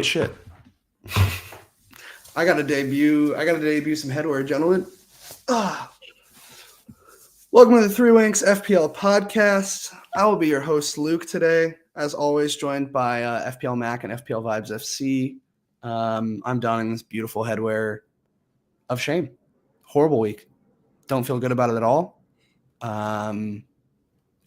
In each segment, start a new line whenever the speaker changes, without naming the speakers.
Shit. I gotta debut some headwear, gentlemen. Welcome to the Wanks FPL podcast. I will be your host, Luke, today. As always, joined by FPL Mac and FPL Vibes FC. I'm donning this beautiful headwear of shame. Horrible week. Don't feel good about it at all. And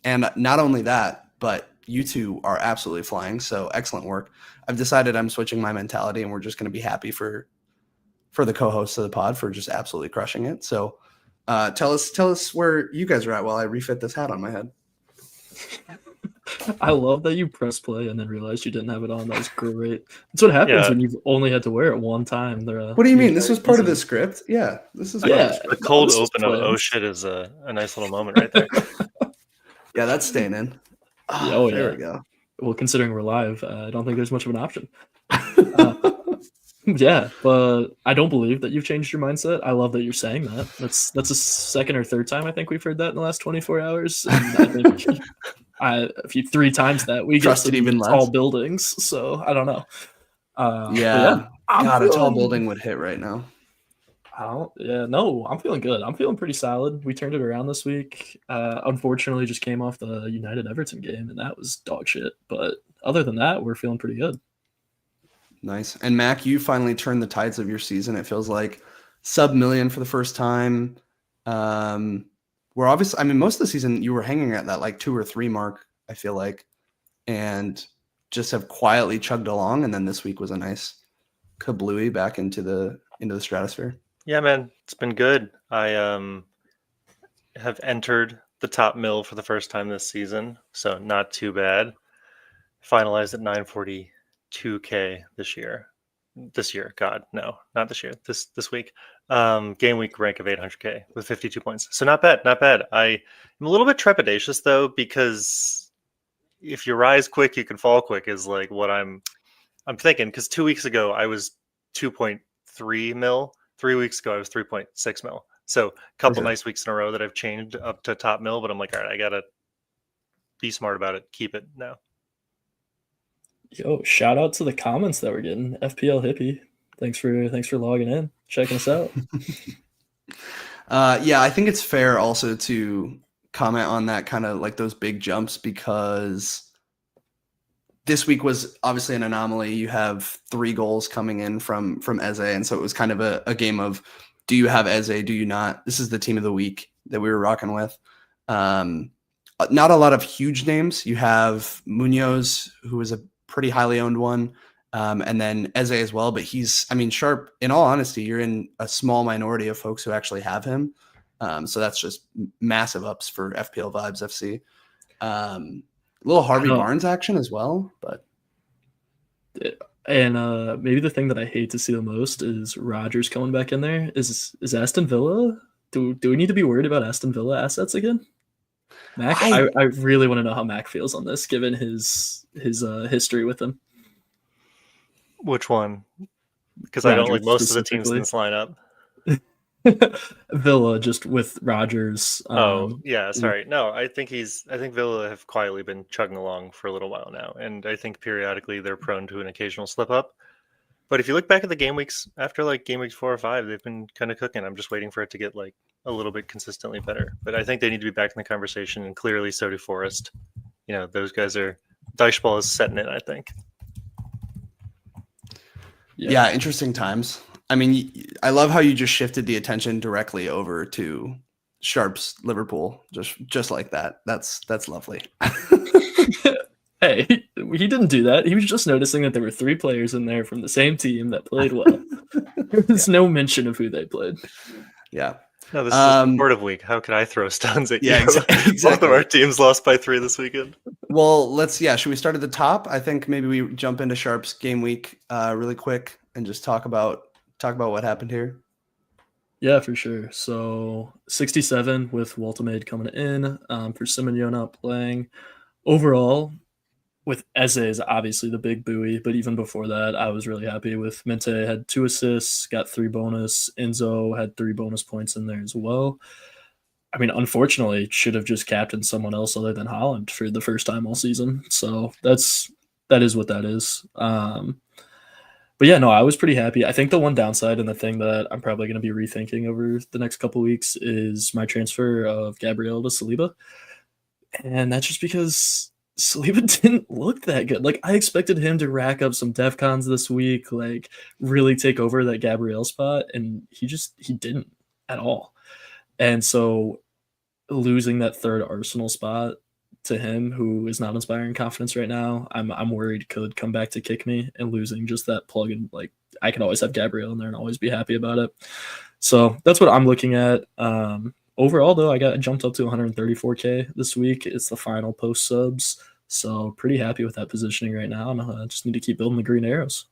not only that, but you two are absolutely flying. So excellent work. I've decided I'm switching my mentality, and we're just going to be happy for the co-hosts of the pod for just absolutely crushing it. So tell us where you guys are at while I refit this hat on my head.
I love that you press play and then realized you didn't have it on. That was great. That's what happens when you've only had to wear it one time.
What do you mean? This was part of the script? Yeah, this is
the cold open of "oh shit" is a nice little moment right there.
Yeah, that's staying in. There we go.
Well, considering we're live, I don't think there's much of an option. Yeah, but I don't believe that you've changed your mindset. I love that you're saying that. That's the second or third time I think we've heard that in the last 24 hours. And I think 3 times that we
trusted even less.
Tall buildings, so I don't know.
A tall building would hit right now.
I'm feeling good. I'm feeling pretty solid. We turned it around this week. Unfortunately, just came off the United Everton game, and that was dog shit. But other than that, we're feeling pretty good.
Nice. And Mac, you finally turned the tides of your season. It feels like sub-million for the first time. We're obviously, most of the season you were hanging at that like 2 or 3 mark, I feel like, and just have quietly chugged along. And then this week was a nice kablooey back into the stratosphere.
Yeah, man, it's been good. I have entered the top mill for the first time this season, so not too bad. Finalized at 942K this year. God, no, not this year. This week. Gameweek rank of 800K with 52 points. So not bad. I am a little bit trepidatious though, because if you rise quick, you can fall quick is like what I'm thinking. Because 2 weeks ago I was 2.3 mil. 3 weeks ago I was 3.6 mil. So a couple nice weeks in a row that I've changed up to top mil, but I'm like, all right, I gotta be smart about it. Keep it now.
Yo, shout out to the comments that we're getting. FPL Hippie. Thanks for logging in, checking us out.
I think it's fair also to comment on that kind of like those big jumps, because this week was obviously an anomaly. You have 3 goals coming in from Eze, and so it was kind of a game of, do you have Eze, do you not? This is the team of the week that we were rocking with. Not a lot of huge names. You have Munoz, who is a pretty highly owned one, and then Eze as well. But Sharp, in all honesty, you're in a small minority of folks who actually have him. So that's just massive ups for FPL Vibes FC. A little Harvey Barnes action as well, but
maybe the thing that I hate to see the most is Rodgers coming back in there. Is Aston Villa? Do we need to be worried about Aston Villa assets again? Mac, I really want to know how Mac feels on this, given his history with him.
Which one? Because I don't like most of the teams in this lineup.
Villa, just with Rodgers.
Sorry. No, I think Villa have quietly been chugging along for a little while now, and I think periodically they're prone to an occasional slip up. But if you look back at the game weeks after like game weeks 4 or 5, they've been kind of cooking. I'm just waiting for it to get like a little bit consistently better. But I think they need to be back in the conversation, and clearly so do Forest. Those guys are Deichball is setting it, I think.
Yeah, interesting times. I love how you just shifted the attention directly over to Sharp's Liverpool, just like that. That's lovely.
Hey, he didn't do that. He was just noticing that there were 3 players in there from the same team that played well. There was no mention of who they played.
Yeah.
No, this is a supportive week. How could I throw stones at you?
Exactly.
Both of our teams lost by 3 this weekend.
Well, should we start at the top? I think maybe we jump into Sharp's game week really quick and just talk about what happened here.
Yeah, for sure. So 67 with Waltemade coming in, for Simonyo not playing. Overall, with Eze is obviously the big buoy, but even before that, I was really happy with Mente. Had 2 assists, got 3 bonus. Enzo had 3 bonus points in there as well. Unfortunately, should have just captained someone else other than Haaland for the first time all season. So that is what that is. But yeah, no, I was pretty happy. I think the one downside and the thing that I'm probably going to be rethinking over the next couple weeks is my transfer of Gabriel to Saliba. And that's just because Saliba didn't look that good. Like, I expected him to rack up some DEFCONs this week, like really take over that Gabriel spot, and he didn't at all. And so losing that third Arsenal spot to him, who is not inspiring confidence right now, I'm worried could come back to kick me, and losing just that plug in, like, I could always have Gabriel in there and always be happy about it. So that's what I'm looking at. Overall, though, I got jumped up to 134K this week. It's the final post subs, so pretty happy with that positioning right now. And I just need to keep building the green arrows.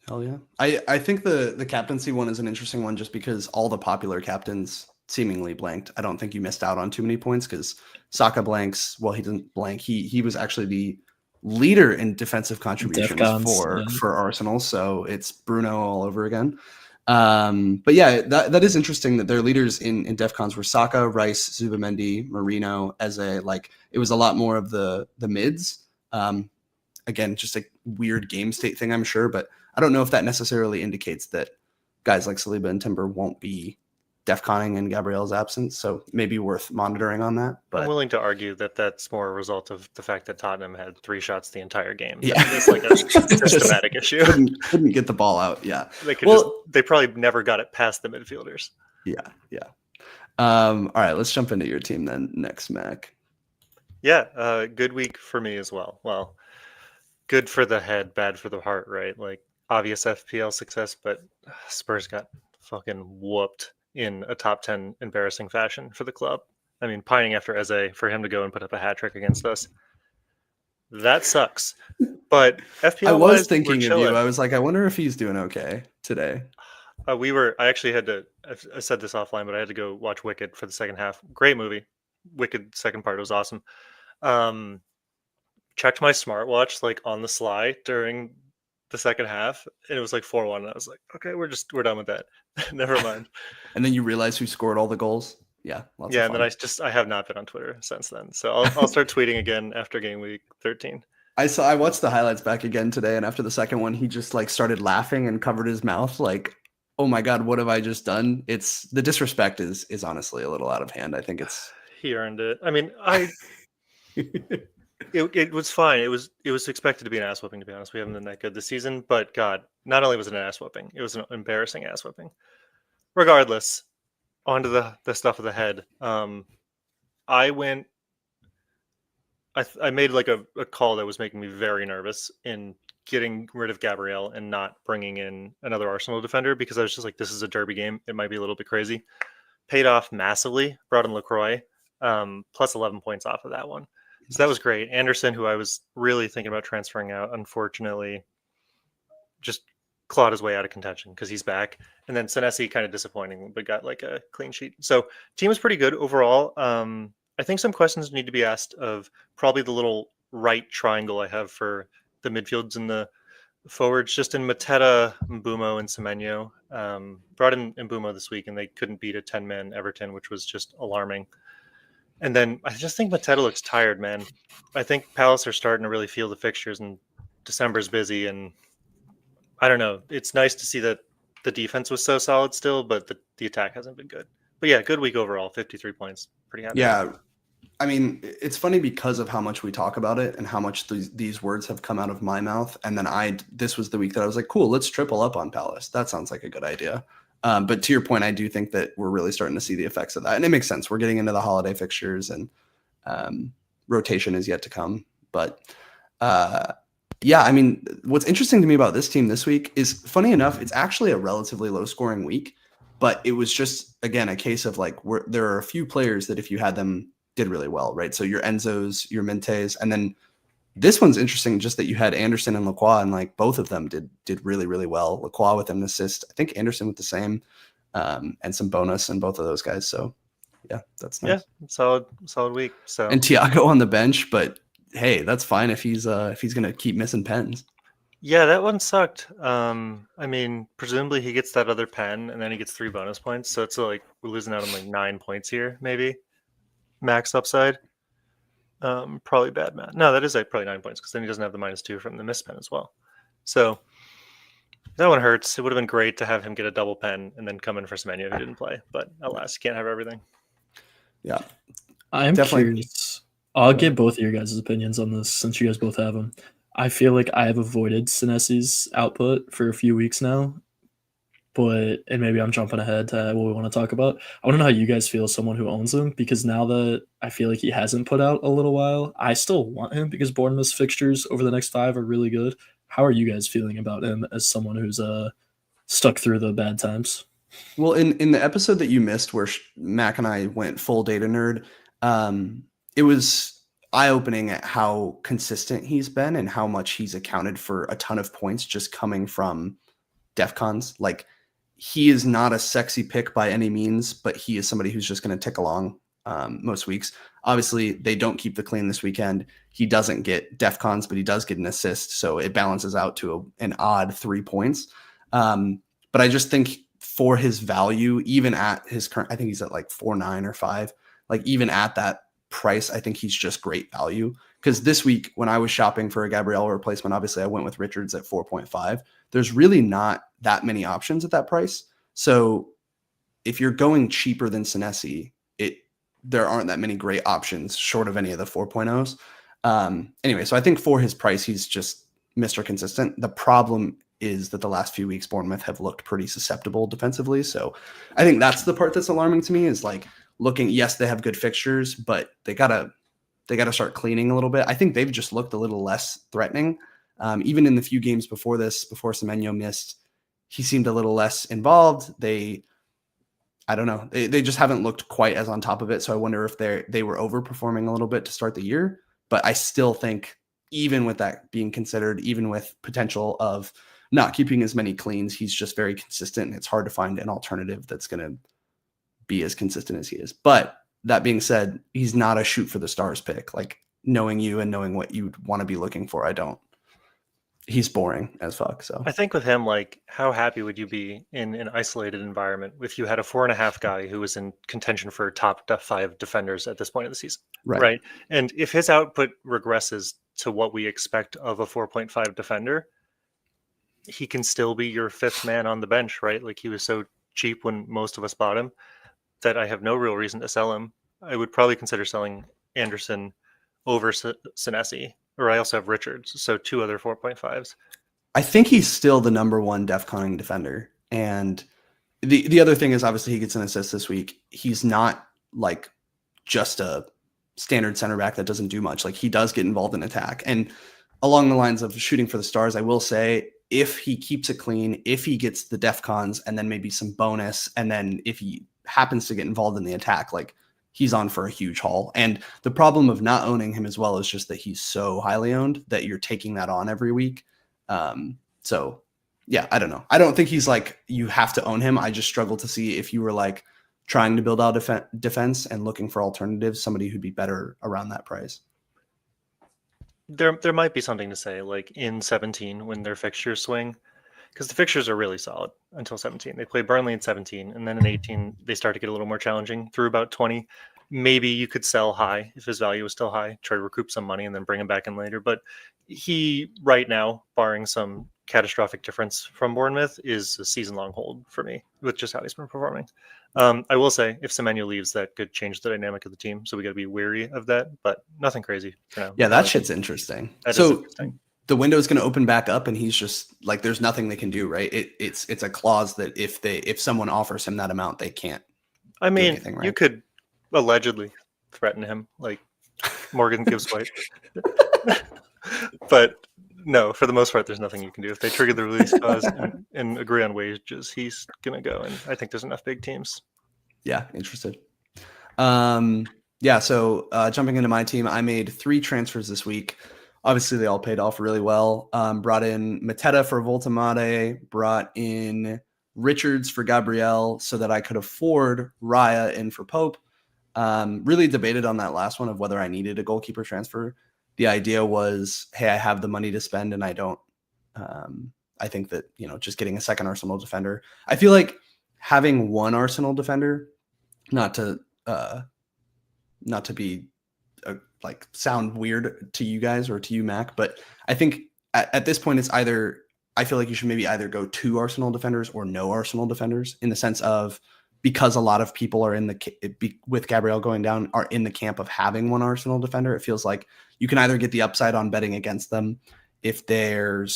Hell yeah. I think the captaincy one is an interesting one just because all the popular captains seemingly blanked. I don't think you missed out on too many points because Saka blanks. Well, he didn't blank. He was actually the leader in defensive contributions for Arsenal. So it's Bruno all over again. But yeah, that is interesting that their leaders in DEFCONs were Saka, Rice, Zubamendi, Marino, Eze. Like, it was a lot more of the mids. Again, just a weird game state thing, I'm sure, but I don't know if that necessarily indicates that guys like Saliba and Timber won't be DEFCONing in Gabriel's absence. So maybe worth monitoring on that. But
I'm willing to argue that that's more a result of the fact that Tottenham had 3 shots the entire game.
Yeah,
it's like a systematic issue.
Couldn't get the ball out. Yeah,
they probably never got it past the midfielders.
Yeah. All right, let's jump into your team then next, Mac.
Yeah, good week for me as well. Well, good for the head, bad for the heart, right? Like, obvious FPL success, but Spurs got fucking whooped in a top 10 embarrassing fashion for the club. I mean, pining after Eze for him to go and put up a hat trick against us. That sucks. But FPL,
I was thinking of you. I was like, I wonder if he's doing okay today.
I actually had to, I said this offline, but I had to go watch Wicked for the second half. Great movie. Wicked second part was awesome. Checked my smartwatch like on the sly during the second half, and it was like 4-1. And I was like, okay, we're done with that. Never mind.
And then you realize who scored all the goals. Yeah.
Yeah. And then I have not been on Twitter since then. So I'll start tweeting again after game week 13.
I watched the highlights back again today, and after the second one, he just like started laughing and covered his mouth like, oh my God, what have I just done? It's the disrespect is honestly a little out of hand. I think
he earned it. I mean, it was fine. It was expected to be an ass whooping, to be honest. We haven't been that good this season, but God, not only was it an ass whooping, it was an embarrassing ass whooping. Regardless, onto the stuff of the head. I made like a call that was making me very nervous in getting rid of Gabriel and not bringing in another Arsenal defender, because I was just like, this is a derby game. It might be a little bit crazy. Paid off massively. Brought in LaCroix, plus 11 points off of that one. So that was great. Anderson, who I was really thinking about transferring out, unfortunately, just clawed his way out of contention because he's back. And then Senesi, kind of disappointing, but got like a clean sheet. So team was pretty good overall. I think some questions need to be asked of probably the little right triangle I have for the midfields and the forwards, just in Mateta, Mbumo, and Semenyo. Brought in Mbumo this week, and they couldn't beat a 10-man Everton, which was just alarming. And then I just think Mateta looks tired, man. I think Palace are starting to really feel the fixtures, and December's busy, and I don't know. It's nice to see that the defense was so solid still, but the attack hasn't been good. But yeah, good week overall, 53 points. Pretty happy.
Yeah. I mean, it's funny because of how much we talk about it and how much these words have come out of my mouth. And then this was the week that I was like, cool, let's triple up on Palace. That sounds like a good idea. But to your point, I do think that we're really starting to see the effects of that. And it makes sense. We're getting into the holiday fixtures, and rotation is yet to come. But yeah, I mean, what's interesting to me about this team this week is, funny enough, it's actually a relatively low scoring week, but it was just, again, a case of like, there are a few players that if you had them did really well, right? So your Enzos, your Mintes, and then this one's interesting, just that you had Anderson and Lacroix, and like both of them did really, really well. Lacroix with an assist, I think Anderson with the same, and some bonus in both of those guys. So yeah, that's nice.
Yeah, solid week. So,
and Thiago on the bench, but hey, that's fine if he's gonna keep missing pens.
Yeah, that one sucked. I mean, presumably he gets that other pen, and then he gets 3 bonus points. So it's like we're losing out on like 9 points here, maybe max upside. Probably bad math. No, that is like probably 9 points, because then he doesn't have the -2 from the missed pen as well. So That one hurts. It would have been great to have him get a double pen and then come in for Semenyo who didn't play, but alas, you can't have everything.
Yeah,
I'm
definitely.
curious. I'll get both of your guys' opinions on this since you guys both have them. I feel like I have avoided Senesi's output for a few weeks now, and maybe I'm jumping ahead to what we want to talk about. I want to know how you guys feel as someone who owns him, because now that I feel like he hasn't put out a little while, I still want him because Bournemouth's fixtures over the next 5 are really good. How are you guys feeling about him as someone who's stuck through the bad times?
Well, in the episode that you missed where Mac and I went full data nerd, it was eye-opening at how consistent he's been and how much he's accounted for a ton of points just coming from DEFCONs. Like, he is not a sexy pick by any means, but he is somebody who's just going to tick along most weeks. Obviously, they don't keep the clean this weekend. He doesn't get DEFCONs, but he does get an assist, so it balances out to an odd 3 points. But I just think for his value, even at his current, I think he's at like 4.9 or 5. Like, even at that price, I think he's just great value. Because this week, when I was shopping for a Gabriel replacement, obviously I went with Richards at 4.5. There's really not that many options at that price. So if you're going cheaper than Senesi, there aren't that many great options short of any of the 4.0s. Anyway, so I think for his price, he's just Mr. Consistent. The problem is that the last few weeks Bournemouth have looked pretty susceptible defensively. So I think that's the part that's alarming to me, is like looking, yes, they have good fixtures, but they gotta start cleaning a little bit. I think they've just looked a little less threatening. Even in the few games before Semenyo missed, he seemed a little less involved. I don't know. They just haven't looked quite as on top of it. So I wonder if they were overperforming a little bit to start the year. But I still think, even with that being considered, even with potential of not keeping as many cleans, he's just very consistent. And it's hard to find an alternative that's going to be as consistent as he is. But that being said, he's not a shoot for the stars pick. Like, knowing you and knowing what you'd want to be looking for, I don't. He's boring as fuck. So
I think with him, like, how happy would you be in an isolated environment if you had a 4.5 guy who was in contention for top 5 defenders at this point of the season, right? And if his output regresses to what we expect of a 4.5 defender, he can still be your 5th man on the bench, right? Like, he was so cheap when most of us bought him that I have no real reason to sell him. I would probably consider selling Anderson over Senesi, or I also have Richards, so 2 other 4.5s.
I think he's still the number 1 DEFCONing defender. And the other thing is, obviously, he gets an assist this week. He's not like just a standard center back that doesn't do much. Like, he does get involved in attack. And along the lines of shooting for the stars, I will say, if he keeps it clean, if he gets the DEFCONs and then maybe some bonus, and then if he happens to get involved in the attack, like, he's on for a huge haul. And the problem of not owning him as well is just that he's so highly owned that you're taking that on every week. So yeah, I don't know. I don't think he's like, you have to own him. I just struggle to see, if you were like trying to build out defense and looking for alternatives, somebody who'd be better around that price.
There might be something to say, like, in 17 when their fixtures swing, because the fixtures are really solid until 17. They play Burnley in 17, and then in 18 they start to get a little more challenging through about 20. Maybe you could sell high if his value was still high, try to recoup some money and then bring him back in later. But he, right now, barring some catastrophic difference from Bournemouth, is a season-long hold for me with just how he's been performing. I will say, if Semenyo leaves, that could change the dynamic of the team, so we got to be wary of that, but nothing crazy for now.
Yeah, that shit's interesting.
That is interesting.
The window is going to open back up, and he's just like, there's nothing they can do, right? It's a clause that if someone offers him that amount, they can't.
I mean,
anything, right?
You could allegedly threaten him, like Morgan gives White. But no, for the most part, there's nothing you can do. If they trigger the release clause and agree on wages, he's gonna go. And I think there's enough big teams.
Yeah, interested. Yeah, so jumping into my team, I made 3 transfers this week. Obviously, they all paid off really well. Brought in Mateta for Voltamade, brought in Richards for Gabriel so that I could afford Raya in for Pope. Really debated on that last one of whether I needed a goalkeeper transfer. The idea was, hey, I have the money to spend and I don't. I think that, just getting a second Arsenal defender. I feel like having one Arsenal defender, not to be like sound weird to you guys or to you, Mac, but I think at this point it's either I feel like you should maybe either go 2 Arsenal defenders or no Arsenal defenders, in the sense of, because a lot of people are with Gabriel going down, are in the camp of having 1 Arsenal defender. It feels like you can either get the upside on betting against them if you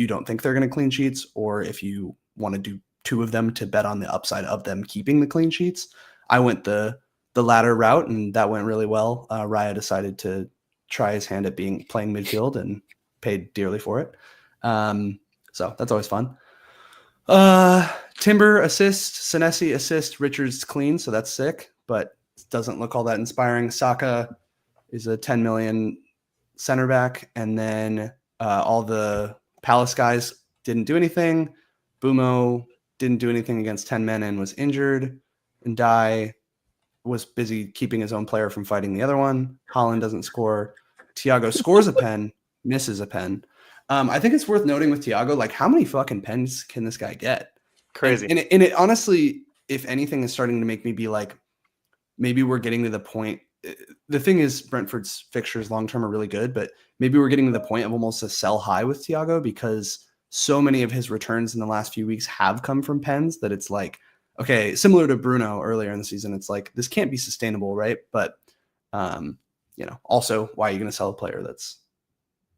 don't think they're going to clean sheets, or if you want to do 2 of them to bet on the upside of them keeping the clean sheets. I went the latter route, and that went really well. Raya decided to try his hand at playing midfield and paid dearly for it. So that's always fun. Timber assist, Senesi assist, Richards clean, so that's sick, but doesn't look all that inspiring. Saka is a 10 million center back, and then all the Palace guys didn't do anything. Bumo didn't do anything against 10 men and was injured. And Dai was busy keeping his own player from fighting the other one. Holland doesn't score. Thiago scores a pen, misses a pen. I think it's worth noting with Thiago, like, how many fucking pens can this guy get?
Crazy.
And it honestly, if anything, is starting to make me be like, maybe we're getting to the point. The thing is, Brentford's fixtures long-term are really good, but maybe we're getting to the point of almost a sell high with Thiago, because so many of his returns in the last few weeks have come from pens that it's like, okay, similar to Bruno earlier in the season, it's like, this can't be sustainable, right? But, also, why are you going to sell a player that's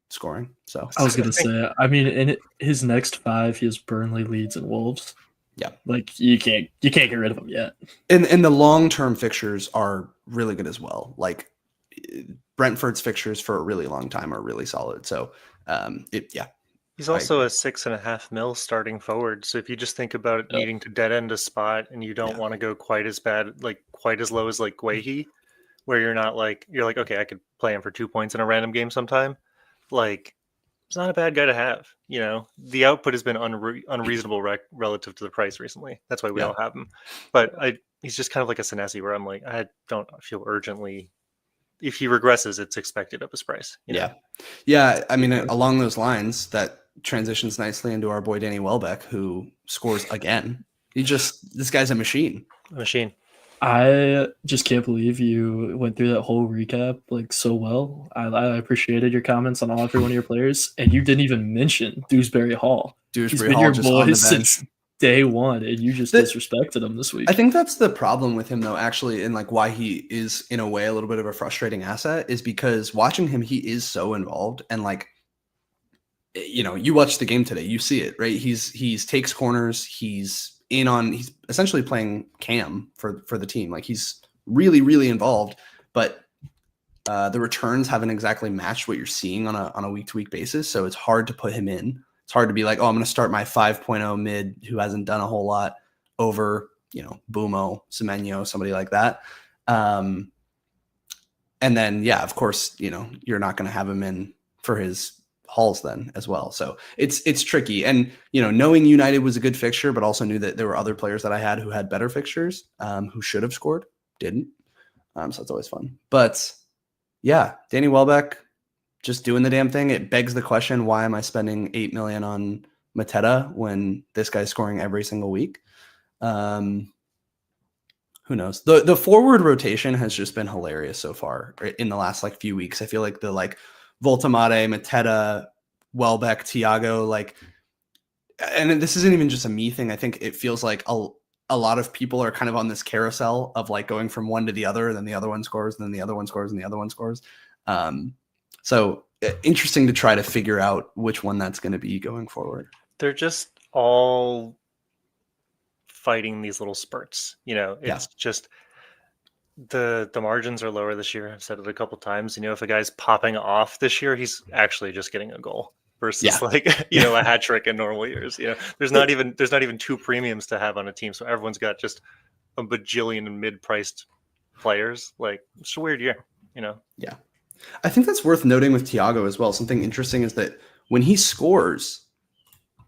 scoring? So
I was going to say, I mean, in his next 5, he has Burnley, Leeds, and Wolves.
Yeah,
like you can't get rid of him yet.
And the long-term fixtures are really good as well. Like, Brentford's fixtures for a really long time are really solid. So
he's also a 6.5 mil starting forward. So if you just think about needing to dead end a spot, and you don't want to go quite as bad, like quite as low as like Guehi, where you're like, okay, I could play him for 2 points in a random game sometime. Like, it's not a bad guy to have. The output has been unreasonable relative to the price recently. That's why we don't have him. But he's just kind of like a Senesi, where I'm like, I don't feel urgently. If he regresses, it's expected of his price.
Yeah. I mean, along those lines, that transitions nicely into our boy Danny Welbeck, who scores again. This guy's a machine.
I just can't believe you went through that whole recap like so well. I appreciated your comments on every one of your players, and you didn't even mention Dewsbury Hall. He's been your boy since day one, and you just disrespected him this week.
I think that's the problem with him, though, actually, and like why he is in a way a little bit of a frustrating asset, is because watching him, he is so involved, and like, you watch the game today, you see it, right? He's takes corners, he's essentially playing cam for the team. Like, he's really, really involved, but the returns haven't exactly matched what you're seeing on a week-to-week basis. So it's hard to put him in. It's hard to be like, oh, I'm going to start my 5.0 mid who hasn't done a whole lot over, Bumo, Semenyo, somebody like that. And then, of course, you're not going to have him in for his hauls then as well. So it's tricky. And, knowing United was a good fixture, but also knew that there were other players that I had who had better fixtures, who should have scored, didn't. So it's always fun. But yeah, Danny Welbeck just doing the damn thing. It begs the question, why am I spending 8 million on Mateta when this guy's scoring every single week? Who knows? The forward rotation has just been hilarious so far in the last few weeks. I feel like the Voltamade, Mateta, Welbeck, Thiago, and this isn't even just a me thing. I think it feels like a lot of people are kind of on this carousel of going from one to the other, and then the other one scores, and then the other one scores, and the other one scores. So interesting to try to figure out which one that's going to be going forward.
They're just all fighting these little spurts. It's just the margins are lower this year. I've said it a couple times. If a guy's popping off this year, he's actually just getting a goal versus a hat trick in normal years. There's not even 2 premiums to have on a team, so everyone's got just a bajillion mid-priced players. It's a weird year.
Yeah, I think that's worth noting with Thiago as well. Something interesting is that when he scores,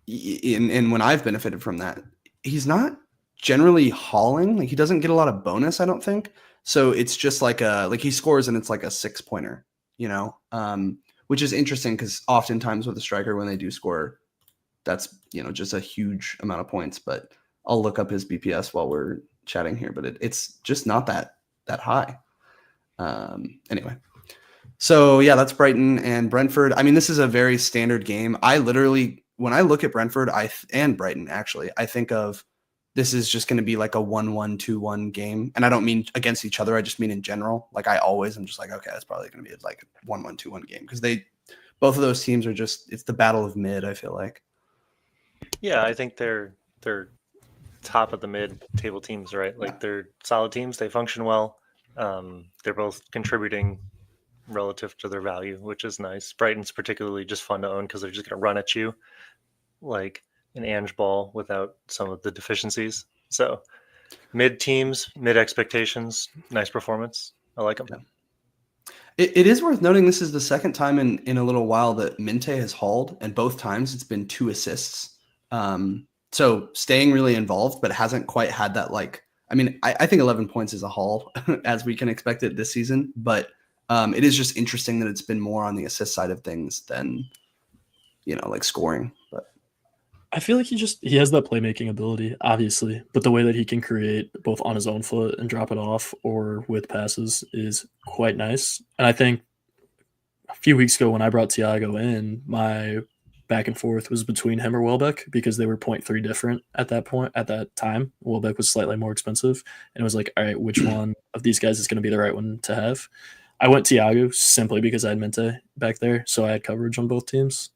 and when I've benefited from that, he's not generally hauling. He doesn't get a lot of bonus, I don't think. So it's just he scores and it's like a 6-pointer, which is interesting because oftentimes with a striker, when they do score, that's, just a huge amount of points. But I'll look up his BPS while we're chatting here, but it's just not that high. Anyway, So yeah, that's Brighton and Brentford. I mean, this is a very standard game. I literally, when I look at Brentford, and Brighton actually, I think of this is just going to be like a 1-1, 2-1 game. And I don't mean against each other. I just mean in general. Like I always am just like, okay, that's probably going to be like a 1-1, 2-1 game because both of those teams are just, it's the battle of mid, I feel like.
Yeah, I think they're top of the mid-table teams, right? Like they're solid teams. They function well. They're both contributing relative to their value, which is nice. Brighton's particularly just fun to own because they're just going to run at you like an Ange ball without some of the deficiencies. So mid teams, mid expectations, nice performance. I like them.
Yeah. It is worth noting this is the second time in a little while that Minte has hauled, and both times it's been 2 assists. So staying really involved, but hasn't quite had that I think 11 points is a haul as we can expect it this season, but it is just interesting that it's been more on the assist side of things than, like scoring. But
I feel like he has that playmaking ability, obviously, but the way that he can create both on his own foot and drop it off or with passes is quite nice. And I think a few weeks ago when I brought Thiago in, my back and forth was between him or Welbeck because they were 0.3 different at that time. Welbeck was slightly more expensive, and it was like, all right, which one of these guys is going to be the right one to have? I went Thiago simply because I had Minte back there, so I had coverage on both teams,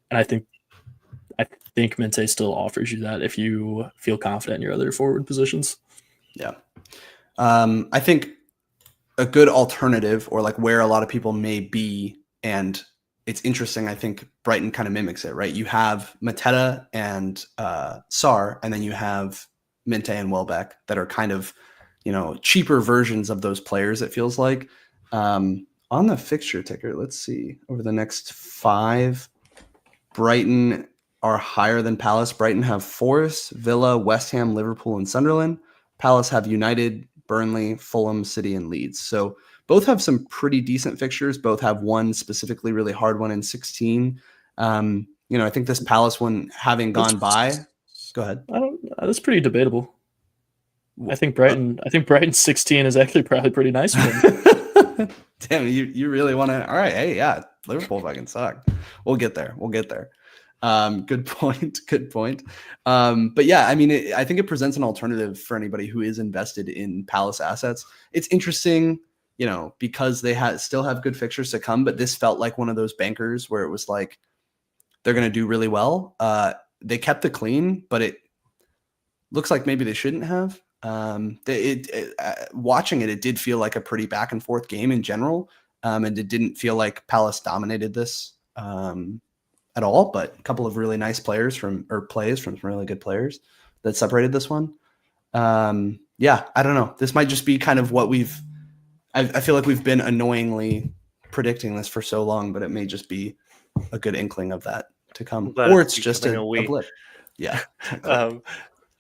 and I think Minte still offers you that if you feel confident in your other forward positions.
Yeah. I think a good alternative, or like where a lot of people may be, and it's interesting, I think Brighton kind of mimics it, right? You have Mateta and Sarr, and then you have Minte and Welbeck that are kind of, cheaper versions of those players, it feels like. On the fixture ticker, let's see, over the next 5, Brighton are higher than Palace. Brighton have Forest, Villa, West Ham, Liverpool, and Sunderland. Palace have United, Burnley, Fulham, City, and Leeds. So both have some pretty decent fixtures. Both have one specifically really hard one in 16. I think this Palace one having gone by. Go ahead.
That's pretty debatable. I think Brighton's 16 is actually probably pretty nice one.
Damn, you really want to? All right, hey, yeah, Liverpool fucking suck. We'll get there. Good point. But yeah, I mean, I think it presents an alternative for anybody who is invested in Palace assets. It's interesting, because they still have good fixtures to come, but this felt like one of those bankers where it was like, they're going to do really well. They kept it clean, but it looks like maybe they shouldn't have. Watching it did feel like a pretty back and forth game in general. And it didn't feel like Palace dominated this, at all, but a couple of really nice plays from some really good players that separated this one. Yeah, I don't know. This might just be kind of what I feel like we've been annoyingly predicting this for so long, but it may just be a good inkling of that to come, or it's just a blip. Yeah.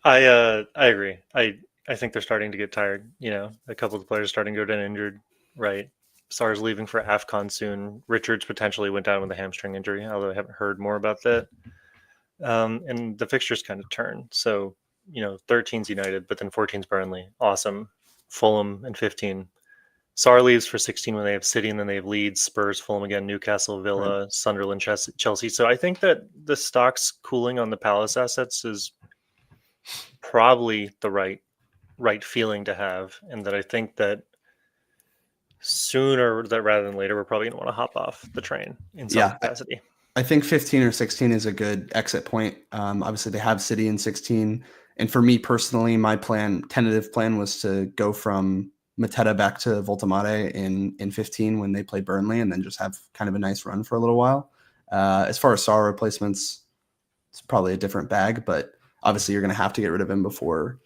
I agree. I think they're starting to get tired. A couple of the players starting to go down injured, right? Sarr's leaving for AFCON soon. Richards potentially went down with a hamstring injury, although I haven't heard more about that. And the fixtures kind of turn. So, 13's United, but then 14's Burnley. Awesome. Fulham and 15. Sarr leaves for 16 when they have City, and then they have Leeds, Spurs, Fulham again, Newcastle, Villa, right. Sunderland, Chelsea. So I think that the stock's cooling on the Palace assets is probably the right feeling to have, and that I think that sooner rather than later, we're probably going to want to hop off the train in some capacity.
I think 15 or 16 is a good exit point. Obviously, they have City in 16. And for me personally, my tentative plan was to go from Mateta back to Voltemade in 15 when they play Burnley, and then just have kind of a nice run for a little while. As far as Sarr replacements, it's probably a different bag, but obviously you're going to have to get rid of him before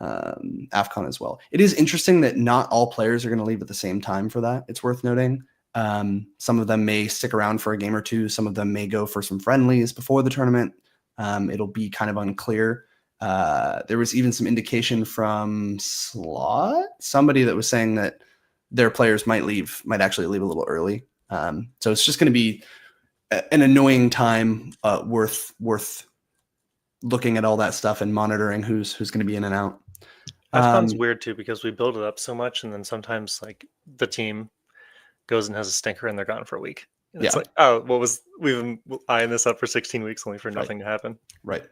AFCON as well. It is interesting that not all players are going to leave at the same time for that. It's worth noting. Some of them may stick around for a game or two. Some of them may go for some friendlies before the tournament. It'll be kind of unclear. There was even some indication from somebody that was saying that their players might actually leave a little early. So it's just going to be an annoying time, worth looking at all that stuff and monitoring who's going to be in and out.
AFCON's weird too, because we build it up so much, and then sometimes like the team goes and has a stinker, and they're gone for a week. And it's
Yeah.
like, oh, we've been eyeing this up for 16 weeks only for nothing to happen.
Right.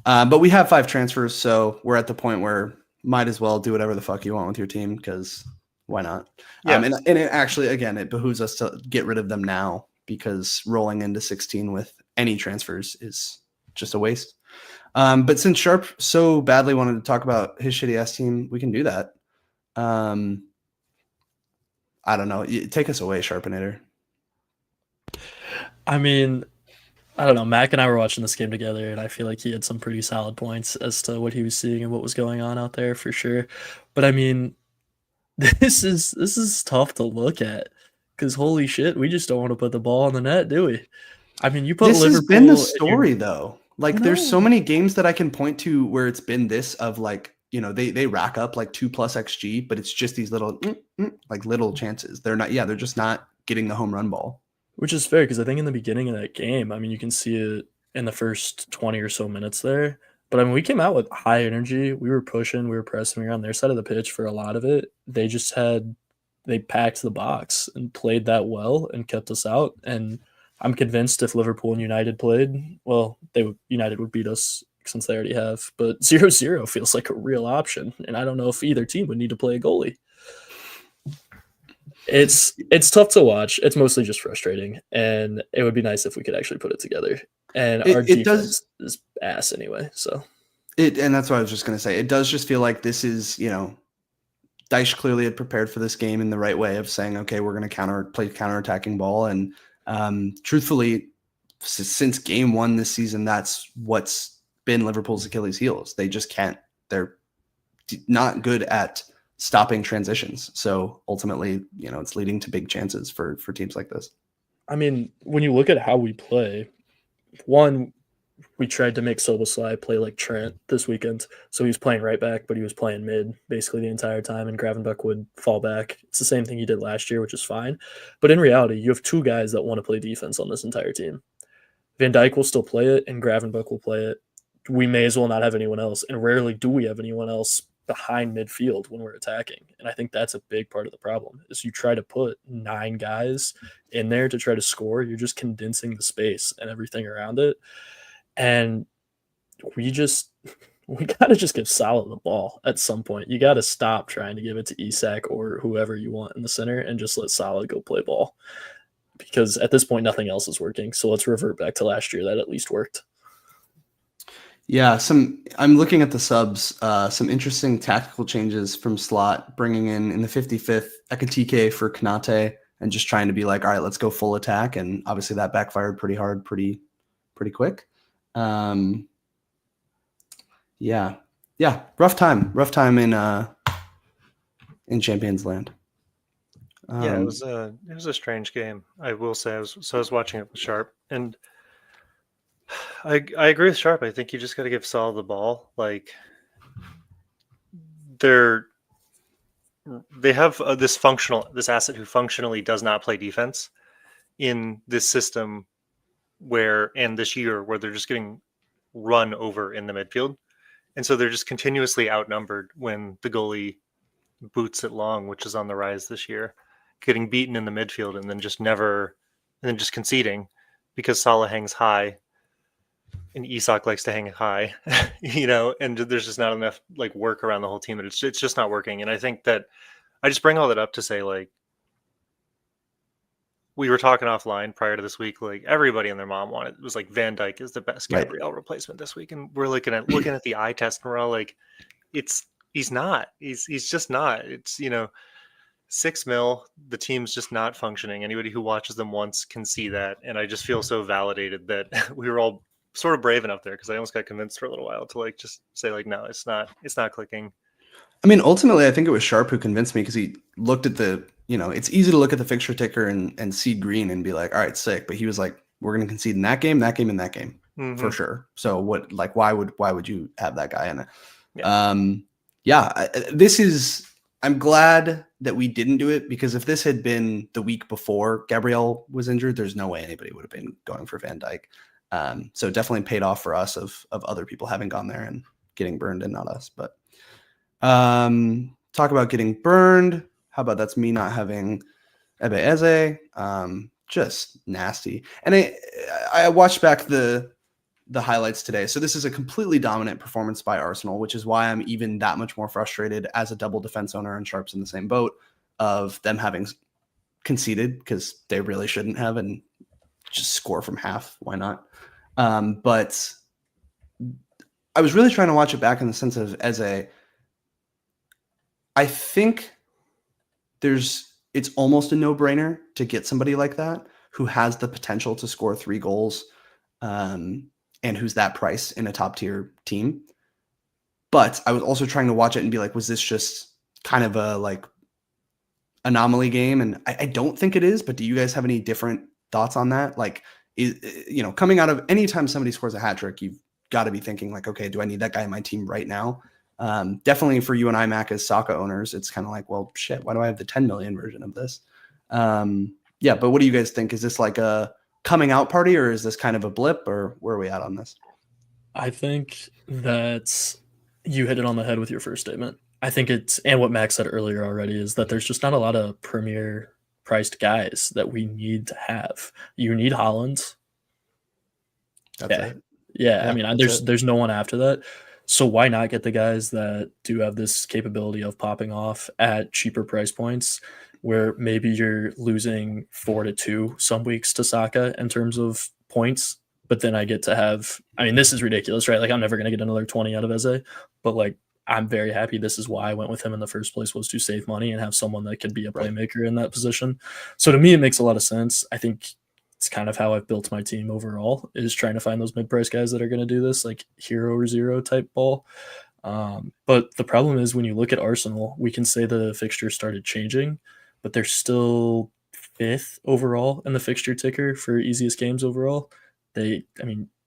But we have 5 transfers, so we're at the point where might as well do whatever the fuck you want with your team, because why not?
Yeah.
And it actually, again, it behooves us to get rid of them now, because rolling into 16 with any transfers is just a waste. But since Sharp so badly wanted to talk about his shitty ass team, we can do that. I don't know. Take us away, Sharpinator.
I mean, I don't know. Mac and I were watching this game together, and I feel like he had some pretty solid points as to what he was seeing and what was going on out there for sure. But I mean, this is tough to look at, because holy shit, we just don't want to put the ball in the net, do we? I mean, you put
This
Liverpool.
has been the
in your-
story, though. Like, there's so many games that I can point to where it's been this of like, you know, they rack up like 2+ XG, but it's just these little like little chances. They're just not getting the home run ball.
Which is fair, because I think in the beginning of that game, I mean, you can see it in the first 20 or so minutes there. But I mean, we came out with high energy. We were pushing, we were pressing, we were on their side of the pitch for a lot of it. They packed the box and played that well and kept us out. And I'm convinced if Liverpool and United played, well, United would beat us since they already have. But 0-0 feels like a real option. And I don't know if either team would need to play a goalie. It's tough to watch. It's mostly just frustrating, and it would be nice if we could actually put it together. And our defense is ass anyway. So
and that's what I was just gonna say. It does just feel like this is, you know, Dyche clearly had prepared for this game in the right way of saying, okay, we're gonna play counterattacking ball, and truthfully, since game 1 this season, that's what's been Liverpool's Achilles heels. They just can't. They're not good at stopping transitions. So ultimately, you know, it's leading to big chances for teams like this.
I mean, when you look at how we play, one, we tried to make Soboslai play like Trent this weekend. So he was playing right back, but he was playing mid basically the entire time, and Gravenberch would fall back. It's the same thing he did last year, which is fine. But in reality, you have 2 guys that want to play defense on this entire team. Van Dijk will still play it, and Gravenberch will play it. We may as well not have anyone else, and rarely do we have anyone else behind midfield when we're attacking. And I think that's a big part of the problem, is you try to put 9 guys in there to try to score. You're just condensing the space and everything around it. And we got to just give Salah the ball at some point. You got to stop trying to give it to Isak or whoever you want in the center and just let Salah go play ball. Because at this point, nothing else is working. So let's revert back to last year. That at least worked.
Yeah, I'm looking at the subs, some interesting tactical changes from Slot, bringing in the 55th Ekatike for Konate, and just trying to be like, all right, let's go full attack. And obviously that backfired pretty hard, pretty quick. Yeah, rough time in Champions Land.
Yeah, it was a strange game. I will say, I was watching it with Sharp, and I agree with Sharp. I think you just got to give Salah the ball. Like, they have this asset who functionally does not play defense in this system and this year where they're just getting run over in the midfield, and so they're just continuously outnumbered when the goalie boots it long, which is on the rise this year, getting beaten in the midfield and then just conceding because Salah hangs high. And Isak likes to hang high, you know, and there's just not enough like work around the whole team, and it's just not working. And I think that I just bring all that up to say, like, we were talking offline prior to this week, like everybody and their mom it was like Van Dijk is the best Gabriel replacement this week, and we're looking at the eye test, and we're all like, he's not, he's just not. It's, you know, 6 mil, the team's just not functioning. Anybody who watches them once can see that, and I just feel so validated that we were all sort of brave enough there, because I almost got convinced for a little while to like just say like, no, it's not clicking.
I mean, ultimately, I think it was Sharp who convinced me, because he looked at it's easy to look at the fixture ticker and see green and be like, all right, sick. But he was like, we're going to concede in that game, and that game for sure. So what, like, why would you have that guy in it? Yeah. I'm glad that we didn't do it, because if this had been the week before Gabriel was injured, there's no way anybody would have been going for Van Dijk. So it definitely paid off for us of other people having gone there and getting burned and not us. But talk about getting burned. How about that's me not having Eze, just nasty. And I watched back the highlights today. So this is a completely dominant performance by Arsenal, which is why I'm even that much more frustrated as a double defense owner, and Sharp's in the same boat of them having conceded, because they really shouldn't have, and just score from half. Why not? But I was really trying to watch it back in the sense of Eze. I think it's almost a no-brainer to get somebody like that who has the potential to score 3 goals, and who's that price in a top-tier team. But I was also trying to watch it and be like, was this just kind of a like anomaly game? And I don't think it is, but do you guys have any different thoughts on that? Like, coming out of anytime somebody scores a hat trick, you've got to be thinking like, okay, do I need that guy in my team right now? Definitely for you and I, Mac, as Saka owners, it's kind of like, well, shit, why do I have the 10 million version of this? Yeah, but what do you guys think? Is this like a coming out party, or is this kind of a blip, or where are we at on this?
I think that you hit it on the head with your first statement. I think and what Max said earlier already, is that there's just not a lot of premier priced guys that we need to have. You need Haaland.
That's it.
Yeah, I mean, there's no one after that. So why not get the guys that do have this capability of popping off at cheaper price points, where maybe you're losing 4-2 some weeks to Saka in terms of points, but then I get to have, I mean, this is ridiculous, right? Like, I'm never going to get another 20 out of Eze, but like, I'm very happy. This is why I went with him in the first place, was to save money and have someone that could be a playmaker in that position. So to me, it makes a lot of sense. I think it's kind of how I've built my team overall, is trying to find those mid-price guys that are going to do this, like hero or zero type ball. But the problem is, when you look at Arsenal, we can say the fixture started changing, but they're still 5th overall in the fixture ticker for easiest games overall.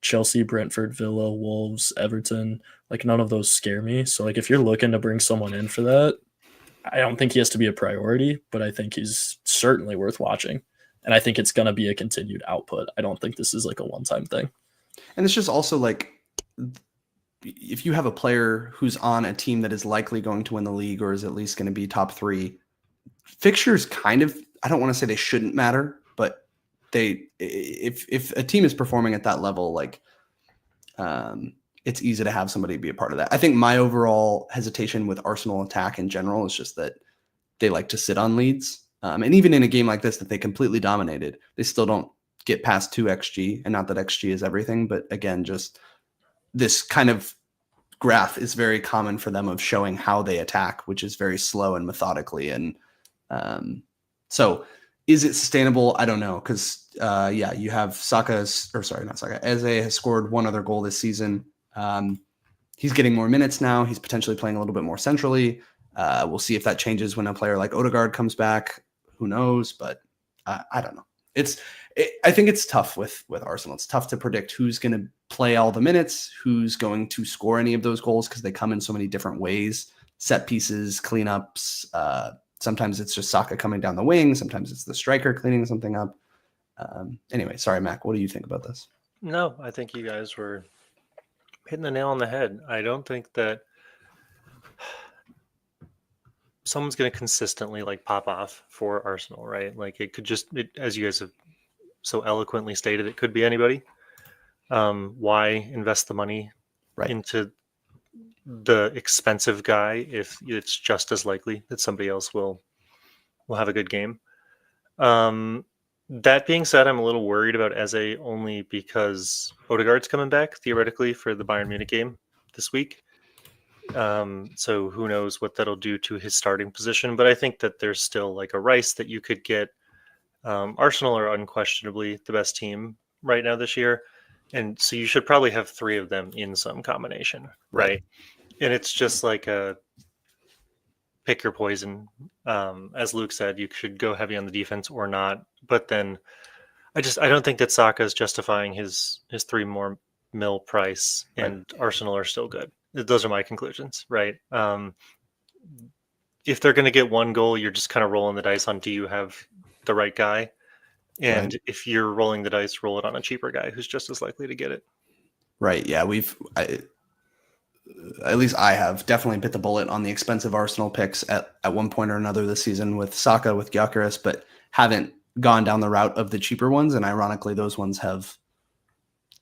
Chelsea, Brentford, Villa, Wolves, Everton, like none of those scare me. So like, if you're looking to bring someone in for that, I don't think he has to be a priority, but I think he's certainly worth watching. And I think it's going to be a continued output. I don't think this is like a one-time thing.
And it's just also like, if you have a player who's on a team that is likely going to win the league, or is at least going to be top 3, fixtures kind of, I don't want to say they shouldn't matter, but if a team is performing at that level, like, it's easy to have somebody be a part of that. I think my overall hesitation with Arsenal attack in general is just that they like to sit on leads. And even in a game like this that they completely dominated, they still don't get past 2 XG. And not that XG is everything, but again, just this kind of graph is very common for them, of showing how they attack, which is very slow and methodically. And so is it sustainable? I don't know. Because, you have Eze has scored 1 other goal this season. He's getting more minutes now. He's potentially playing a little bit more centrally. We'll see if that changes when a player like Odegaard comes back. Who knows? But I don't know. I think it's tough with Arsenal. It's tough to predict who's going to play all the minutes, who's going to score any of those goals, because they come in so many different ways: set pieces, cleanups. Sometimes it's just Saka coming down the wing. Sometimes it's the striker cleaning something up. Anyway, sorry, Mac. What do you think about this?
No, I think you guys were hitting the nail on the head. I don't think that someone's going to consistently like pop off for Arsenal, right? Like, it could just, as you guys have so eloquently stated, it could be anybody. Why invest the money into the expensive guy if it's just as likely that somebody else will have a good game? That being said, I'm a little worried about Eze, only because Odegaard's coming back theoretically for the Bayern Munich game this week. So who knows what that'll do to his starting position. But I think that there's still like a Rice that you could get. Arsenal are unquestionably the best team right now this year. And so you should probably have 3 of them in some combination, right? And it's just like a pick your poison. As Luke said, you should go heavy on the defense or not. But then I don't think that Saka is justifying his 3 more mil price, and Arsenal are still good. Those are my conclusions, right? If they're going to get 1 goal, you're just kind of rolling the dice on, do you have the right guy? And if you're rolling the dice, roll it on a cheaper guy who's just as likely to get it.
Right. Yeah. At least I have definitely bit the bullet on the expensive Arsenal picks at one point or another this season, with Saka, with Gyökeres, but haven't gone down the route of the cheaper ones, and ironically, those ones have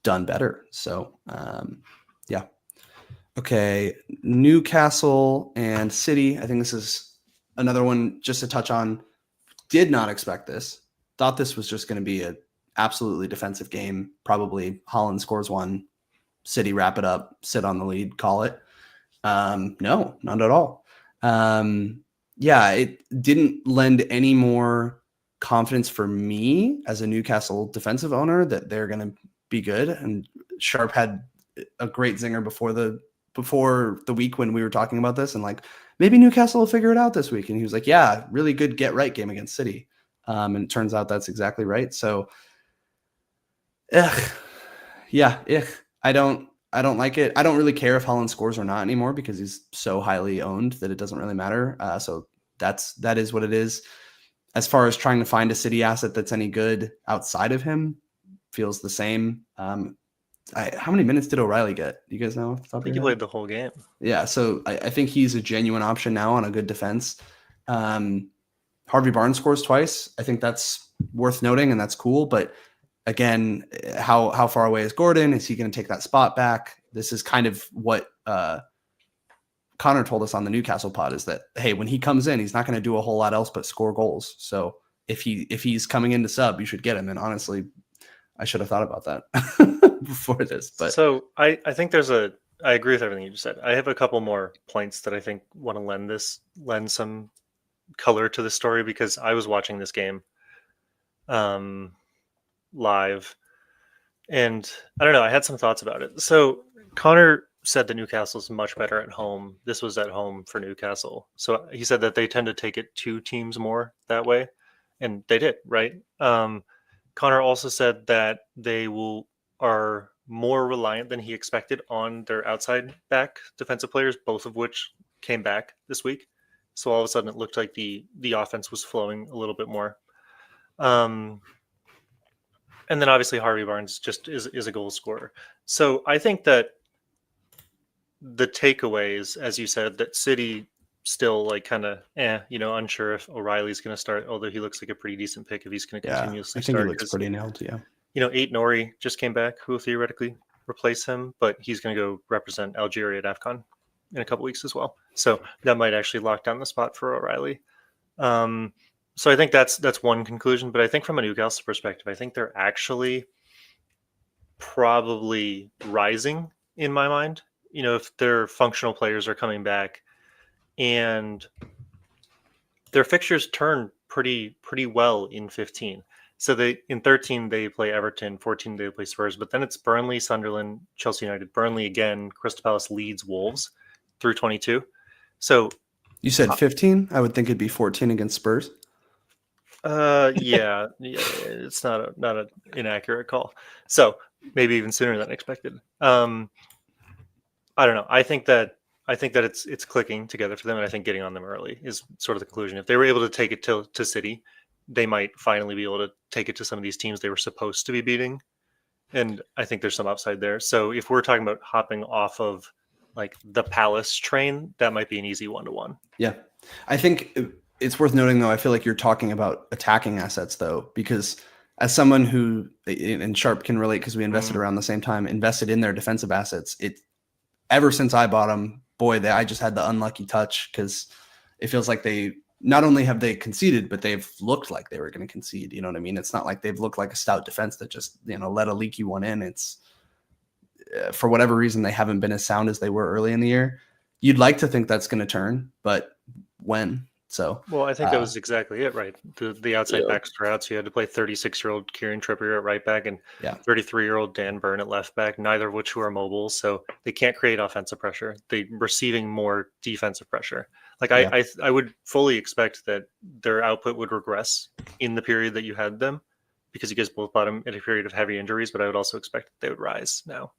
done better. So, yeah. Okay, Newcastle and City. I think this is another one just to touch on. Did not expect this. Thought this was just going to be an absolutely defensive game. Probably Holland scores one, City wrap it up, sit on the lead, call it. No, not at all. Yeah, it didn't lend any more confidence for me as a Newcastle defensive owner that they're going to be good. And Sharp had a great zinger before the week when we were talking about this, and like, maybe Newcastle will figure it out this week. And he was like, yeah, really good get right game against City. And it turns out that's exactly right. So, I don't like it. I don't really care if Holland scores or not anymore because he's so highly owned that it doesn't really matter. So that is what it is. As far as trying to find a City asset that's any good outside of him, feels the same. How many minutes did O'Reilly get? Do you guys know?
I think he played the whole game.
Yeah, so I think he's a genuine option now on a good defense. Harvey Barnes scores twice. I think that's worth noting, and that's cool. But again, how far away is Gordon? Is he going to take that spot back? This is kind of what Connor told us on the Newcastle pod, is that, hey, when he comes in, he's not going to do a whole lot else but score goals. So if he's coming in to sub, you should get him. And honestly, I should have thought about that before this. But
so I think I agree with everything you just said. I have a couple more points that I think want to lend some color to the story, because I was watching this game live, and I don't know, I had some thoughts about it. So Connor said that Newcastle's much better at home. This was at home for Newcastle. So he said that they tend to take it to teams more that way, and they did, right? Connor also said that they are more reliant than he expected on their outside back defensive players, both of which came back this week. So all of a sudden it looked like the offense was flowing a little bit more. And then obviously Harvey Barnes just is a goal scorer. So I think that the takeaways, as you said, that City still like kind of unsure if O'Reilly's going to start, although he looks like a pretty decent pick if he's going to continuously
I think
start.
he looks pretty nailed, yeah.
Eight Nori just came back, who will theoretically replace him, but he's going to go represent Algeria at AFCON in a couple weeks as well. So that might actually lock down the spot for O'Reilly. So I think that's one conclusion. But I think from a Newcastle perspective, I think they're actually probably rising in my mind. If their functional players are coming back, and their fixtures turn pretty well in 15. So in 13 they play Everton, 14 they play Spurs, but then it's Burnley, Sunderland, Chelsea United, Burnley again, Crystal Palace, Leeds, Wolves through 22. So
you said 15? I would think it'd be 14 against Spurs.
Yeah, it's not an inaccurate call. So maybe even sooner than expected. I don't know. I think that it's clicking together for them, and I think getting on them early is sort of the conclusion. If they were able to take it to City, they might finally be able to take it to some of these teams they were supposed to be beating, and I think there's some upside there. So if we're talking about hopping off of like the Palace train, that might be an easy 1-to-1.
Yeah, I think it's worth noting though. I feel like you're talking about attacking assets though, because as someone who, and Sharp can relate because we invested around the same time, invested in their defensive assets. Ever since I bought them, I just had the unlucky touch, because it feels like they not only have they conceded, but they've looked like they were going to concede. You know what I mean? It's not like they've looked like a stout defense that just, let a leaky one in. It's for whatever reason, they haven't been as sound as they were early in the year. You'd like to think that's going to turn, but when? So,
well, I think that was exactly it, right? The outside backs were out, so you had to play 36-year-old Kieran Trippier at right back and 33-year-old Dan Burn at left back, neither of which who are mobile, so they can't create offensive pressure. They're receiving more defensive pressure. Like I would fully expect that their output would regress in the period that you had them, because you guys both bought them in a period of heavy injuries, but I would also expect that they would rise now.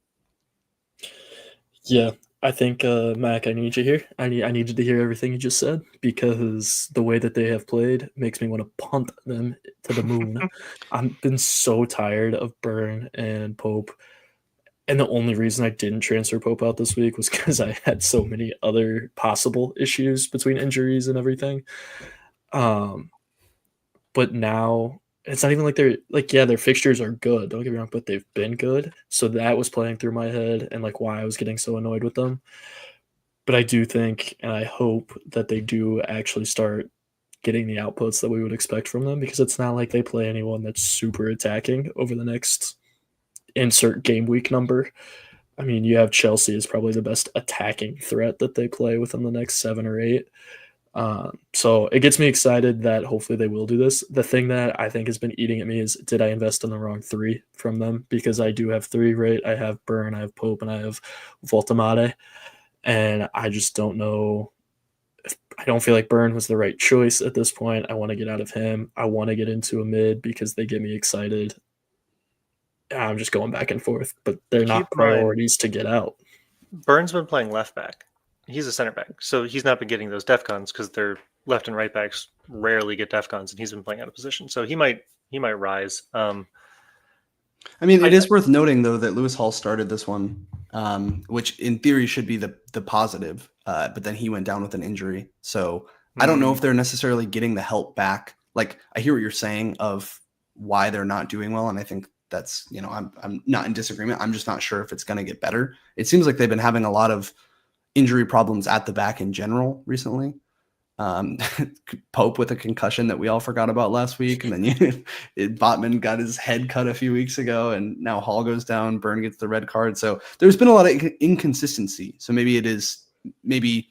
Yeah. I think, Mac, I need you here. I needed to hear everything you just said, because the way that they have played makes me want to punt them to the moon. I've been so tired of Burn and Pope. And the only reason I didn't transfer Pope out this week was because I had so many other possible issues between injuries and everything. but now it's not even like they're like, yeah, their fixtures are good. Don't get me wrong, but they've been good. So that was playing through my head and like why I was getting so annoyed with them. But I do think and I hope that they do actually start getting the outputs that we would expect from them, because it's not like they play anyone that's super attacking over the next insert game week number. I mean, you have Chelsea is probably the best attacking threat that they play within the next 7 or 8. So it gets me excited that hopefully they will do this. The thing that I think has been eating at me is, did I invest in the wrong 3 from them? Because I do have 3, right? I have Burn, I have Pope, and I have Voltamade. And I just don't know. I don't feel like Burn was the right choice at this point. I want to get out of him. I want to get into a mid because they get me excited. I'm just going back and forth, but they're not priorities to get out.
Burns been playing left back. He's a center back, so he's not been getting those DEFCONs because their left and right backs rarely get DEFCONs, and he's been playing out of position. So he might rise.
I mean, it is worth noting though that Lewis Hall started this one, which in theory should be the positive, but then he went down with an injury. So I don't know if they're necessarily getting the help back. Like, I hear what you're saying of why they're not doing well, and I think that's, you know, I'm not in disagreement. I'm just not sure if it's going to get better. It seems like they've been having a lot of injury problems at the back in general recently. Pope with a concussion that we all forgot about last week, and then Botman got his head cut a few weeks ago, and now Hall goes down, Burn gets the red card. So there's been a lot of inconsistency. So maybe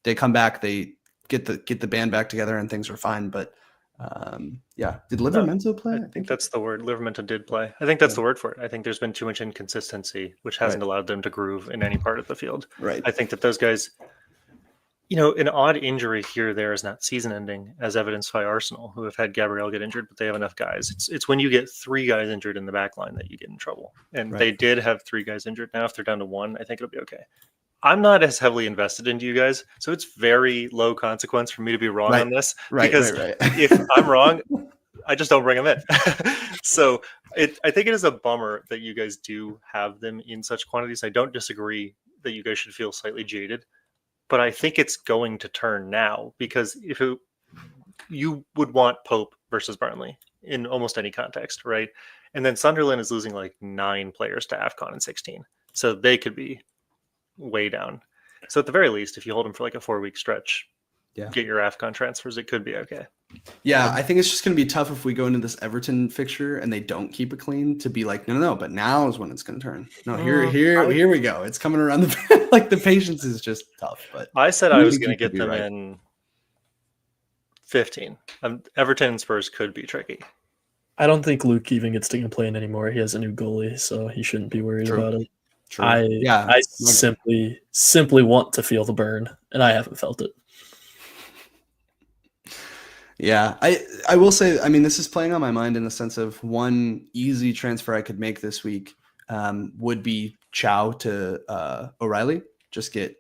they come back, they get the band back together, and things are fine. But yeah, did Livermento play?
I think that's the word. Livermento did play. I think that's the word for it. I think there's been too much inconsistency, which hasn't allowed them to groove in any part of the field.
Right.
I think that those guys, you know, an odd injury here or there is not season ending, as evidenced by Arsenal, who have had Gabriel get injured, but they have enough guys. It's when you get 3 guys injured in the back line that you get in trouble. And they did have 3 guys injured. Now, if they're down to 1, I think it'll be okay. I'm not as heavily invested into you guys, so it's very low consequence for me to be wrong on this. Because if I'm wrong, I just don't bring them in. So I think it is a bummer that you guys do have them in such quantities. I don't disagree that you guys should feel slightly jaded. But I think it's going to turn now, because you would want Pope versus Burnley in almost any context, right? And then Sunderland is losing like 9 players to AFCON in 16. So they could be way down. So at the very least, if you hold them for like a 4-week stretch, get your AFCON transfers, it could be okay.
Yeah, I think it's just going to be tough if we go into this Everton fixture and they don't keep it clean to be like, no, but now is when it's going to turn. No, here we go. It's coming around the like the patience is just tough. But
I said I was going to get them in 15. Everton and Spurs could be tricky.
I don't think Luke even gets to complain anymore. He has a new goalie, so he shouldn't be worried about it.
True.
I simply want to feel the burn, and I haven't felt it.
Yeah, I will say, I mean, this is playing on my mind in the sense of one easy transfer I could make this week would be Chow to O'Reilly. Just get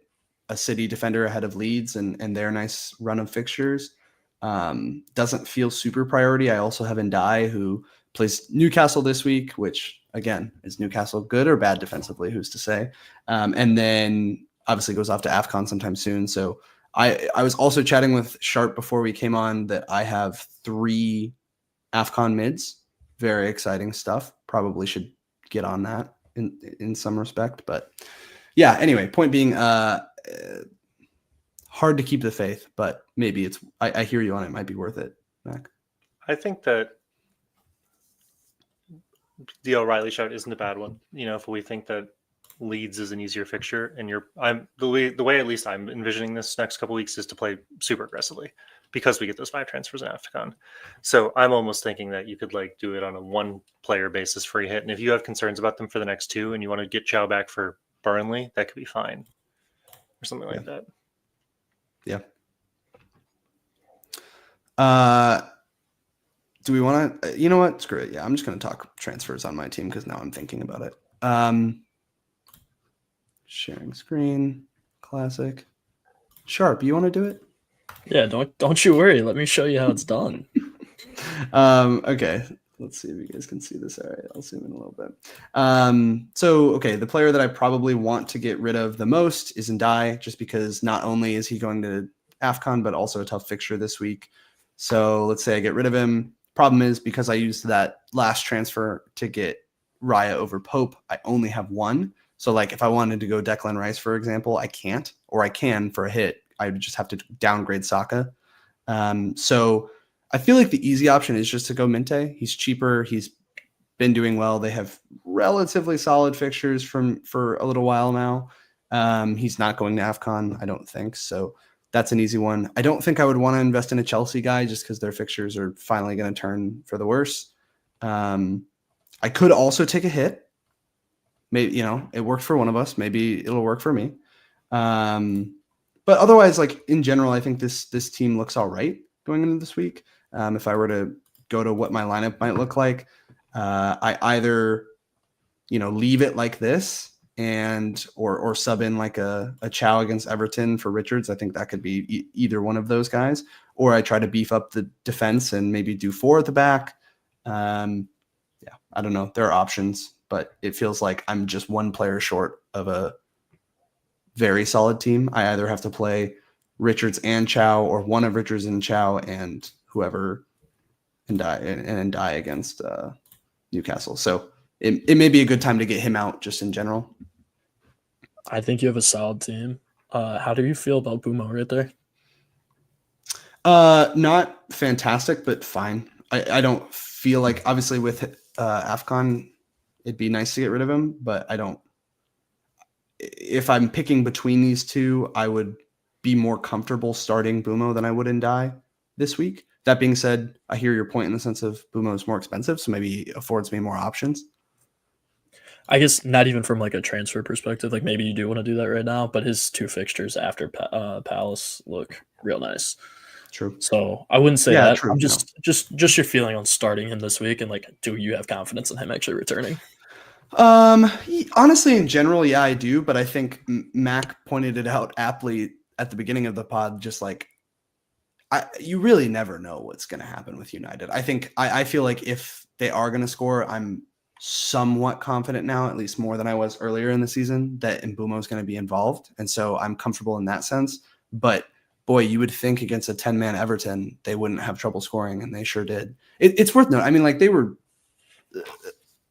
a City defender ahead of Leeds and their nice run of fixtures. Doesn't feel super priority. I also have Ndai, who plays Newcastle this week, which, again, is Newcastle good or bad defensively? Who's to say? And then obviously goes off to AFCON sometime soon. So I was also chatting with Sharp before we came on that I have 3 AFCON mids. Very exciting stuff. Probably should get on that in some respect. But yeah, anyway, point being, hard to keep the faith, but maybe I hear you on it. Might be worth it, Mac.
I think that the O'Reilly shout isn't a bad one. You know, if we think that Leeds is an easier fixture, and the way at least I'm envisioning this next couple of weeks is to play super aggressively because we get those 5 transfers in AFCON. So I'm almost thinking that you could like do it on a 1-player basis free hit, and if you have concerns about them for the next 2 and you want to get Chow back for Burnley, that could be fine or something like that.
Yeah. Do we want to? You know what? Screw it. Yeah, I'm just going to talk transfers on my team because now I'm thinking about it. Sharing screen, classic. Sharp, you want to do it?
Yeah, don't you worry. Let me show you how it's done.
Okay, let's see if you guys can see this. All right, I'll zoom in a little bit. So, okay, the player that I probably want to get rid of the most is Ndai, just because not only is he going to AFCON, but also a tough fixture this week. So let's say I get rid of him. Problem is, because I used that last transfer to get Raya over Pope, I only have one. So like if I wanted to go Declan Rice, for example, I can't, or I can for a hit. I would just have to downgrade Saka. So I feel like the easy option is just to go Minte. He's cheaper. He's been doing well. They have relatively solid fixtures for a little while now. He's not going to AFCON, I don't think. So that's an easy one. I don't think I would want to invest in a Chelsea guy just because their fixtures are finally going to turn for the worse. I could also take a hit. Maybe, it worked for one of us. Maybe it'll work for me. But otherwise, like in general, I think this team looks all right going into this week. If I were to go to what my lineup might look like, I either, leave it like this and or sub in like a Chow against Everton for Richards. I think that could be either one of those guys. Or I try to beef up the defense and maybe do 4 at the back. I don't know. There are options, but it feels like I'm just one player short of a very solid team. I either have to play Richards and Chow, or one of Richards and Chow and whoever and die against Newcastle. So it may be a good time to get him out just in general.
I think you have a solid team. How do you feel about Bumo right there?
Not fantastic, but fine. I don't feel like, obviously with AFCON, it'd be nice to get rid of him, but I don't. If I'm picking between these two, I would be more comfortable starting Bumo than I would Ndai this week. That being said, I hear your point in the sense of Bumo is more expensive, so maybe it affords me more options.
I guess not even from like a transfer perspective. Like maybe you do want to do that right now, but his 2 fixtures after Palace look real nice.
True.
So I wouldn't say that.
True,
I'm just your feeling on starting him this week, and like, do you have confidence in him actually returning?
Honestly, in general, yeah, I do. But I think Mac pointed it out aptly at the beginning of the pod. Just like, you really never know what's going to happen with United. I feel like if they are going to score, I'm somewhat confident now, at least more than I was earlier in the season, that Mbumo is going to be involved, and so I'm comfortable in that sense. But boy, you would think against a 10-man Everton, they wouldn't have trouble scoring, and they sure did. It's worth noting. I mean, like, they were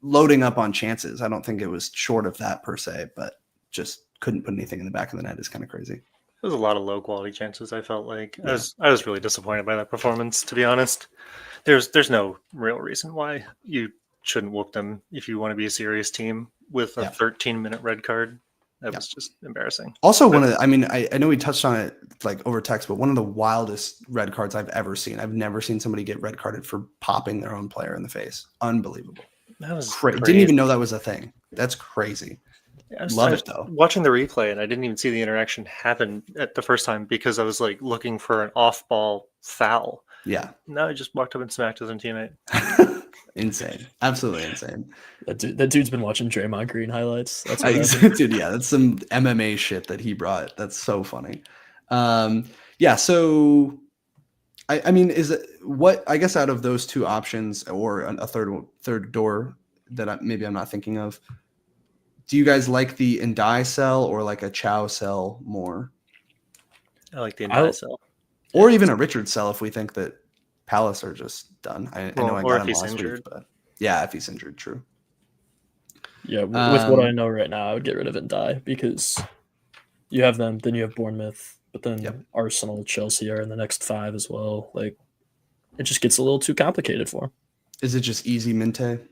loading up on chances. I don't think it was short of that per se, but just couldn't put anything in the back of the net is kind of crazy.
There's a lot of low quality chances. I felt like I was really disappointed by that performance, to be honest. There's no real reason why you shouldn't whoop them if you want to be a serious team with a 13-minute red card. That was just embarrassing.
Also, I know we touched on it like over text, but one of the wildest red cards I've ever seen. I've never seen somebody get red carded for popping their own player in the face. Unbelievable.
That was
crazy. Didn't even know that was a thing. That's crazy.
I
Love it though.
Watching the replay, and I didn't even see the interaction happen at the first time because I was like looking for an off-ball foul.
Yeah.
No, I just walked up and smacked his own teammate.
Insane. Absolutely insane.
That dude's been watching Draymond Green highlights. That's
dude, yeah, that's some MMA shit that he brought. That's so funny. So I mean, is it what, I guess out of those two options or a third door that maybe I'm not thinking of, do you guys like the Ndai sell or like a Chow sell more?
I like the Ndai sell.
Or even a Richard sell if we think that Palace are just done. I know I got him last week, but yeah, if he's injured, true.
Yeah, with what I know right now, I would get rid of Ndai because you have them, then you have Bournemouth, but then Arsenal, Chelsea are in the next 5 as well. Like, it just gets a little too complicated for him. Is
it just easy Minte?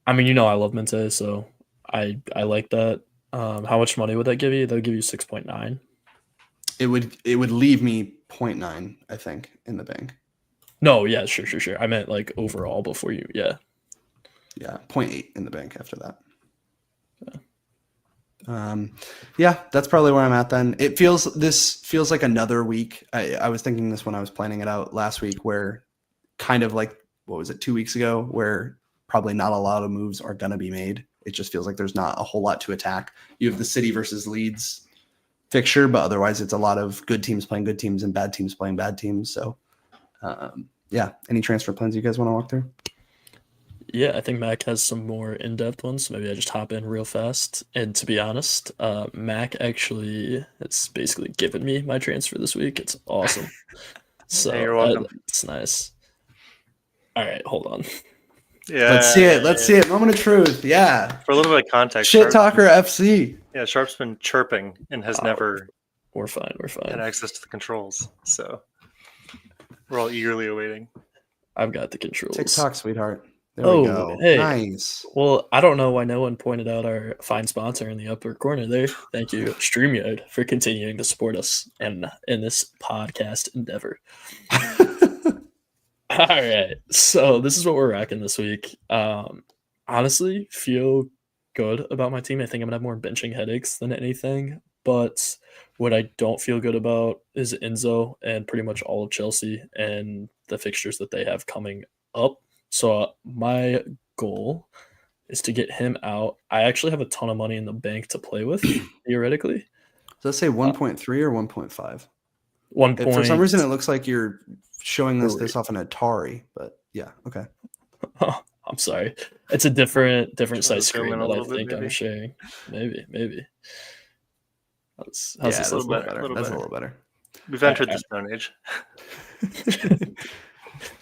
I mean, I love Minte, so I like that. How much money would that give you? That would give you 6.9.
It would leave me 0.9, I think, in the bank.
No, yeah, sure. I meant like overall before you, yeah.
Yeah, 0.8 in the bank after that. That's probably where I'm at then. This feels like another week. I was thinking this when I was planning it out last week, where kind of like, what was it, 2 weeks ago, where probably not a lot of moves are going to be made. It just feels like there's not a whole lot to attack. You have the City versus Leeds fixture, but otherwise it's a lot of good teams playing good teams and bad teams playing bad teams. So, any transfer plans you guys want to walk through?
Yeah, I think Mac has some more in-depth ones. So maybe I just hop in real fast. And to be honest, Mac actually has basically given me my transfer this week. It's awesome. So
you're welcome.
It's nice. All right, hold on.
Yeah.
Let's see it. Let's see it. Moment of truth. Yeah.
For a little bit of context,
Shit Talker FC.
Yeah, Sharp's been chirping and has never
We're fine. We're
had
fine.
access to the controls. So we're all eagerly awaiting.
I've got the controls.
TikTok, sweetheart. There we go.
Hey.
Nice.
Well, I don't know why no one pointed out our fine sponsor in the upper corner there. Thank you, StreamYard, for continuing to support us in this podcast endeavor. All right. So this is what we're racking this week. Honestly, feel good about my team. I think I'm going to have more benching headaches than anything. But what I don't feel good about is Enzo and pretty much all of Chelsea and the fixtures that they have coming up. So my goal is to get him out. I actually have a ton of money in the bank to play with, theoretically.
Does that say 1.3 or 1.5?
1.
For some reason, it looks like you're showing this off an Atari, but yeah, okay.
Oh, I'm sorry. It's a different size
zoom
screen
in a
that I
little bit,
think I'm
maybe?
sharing. Maybe. How's
Yeah,
this
that's
look?
a little better.
Little
That's a
better.
little better.
We've entered the Stone Age.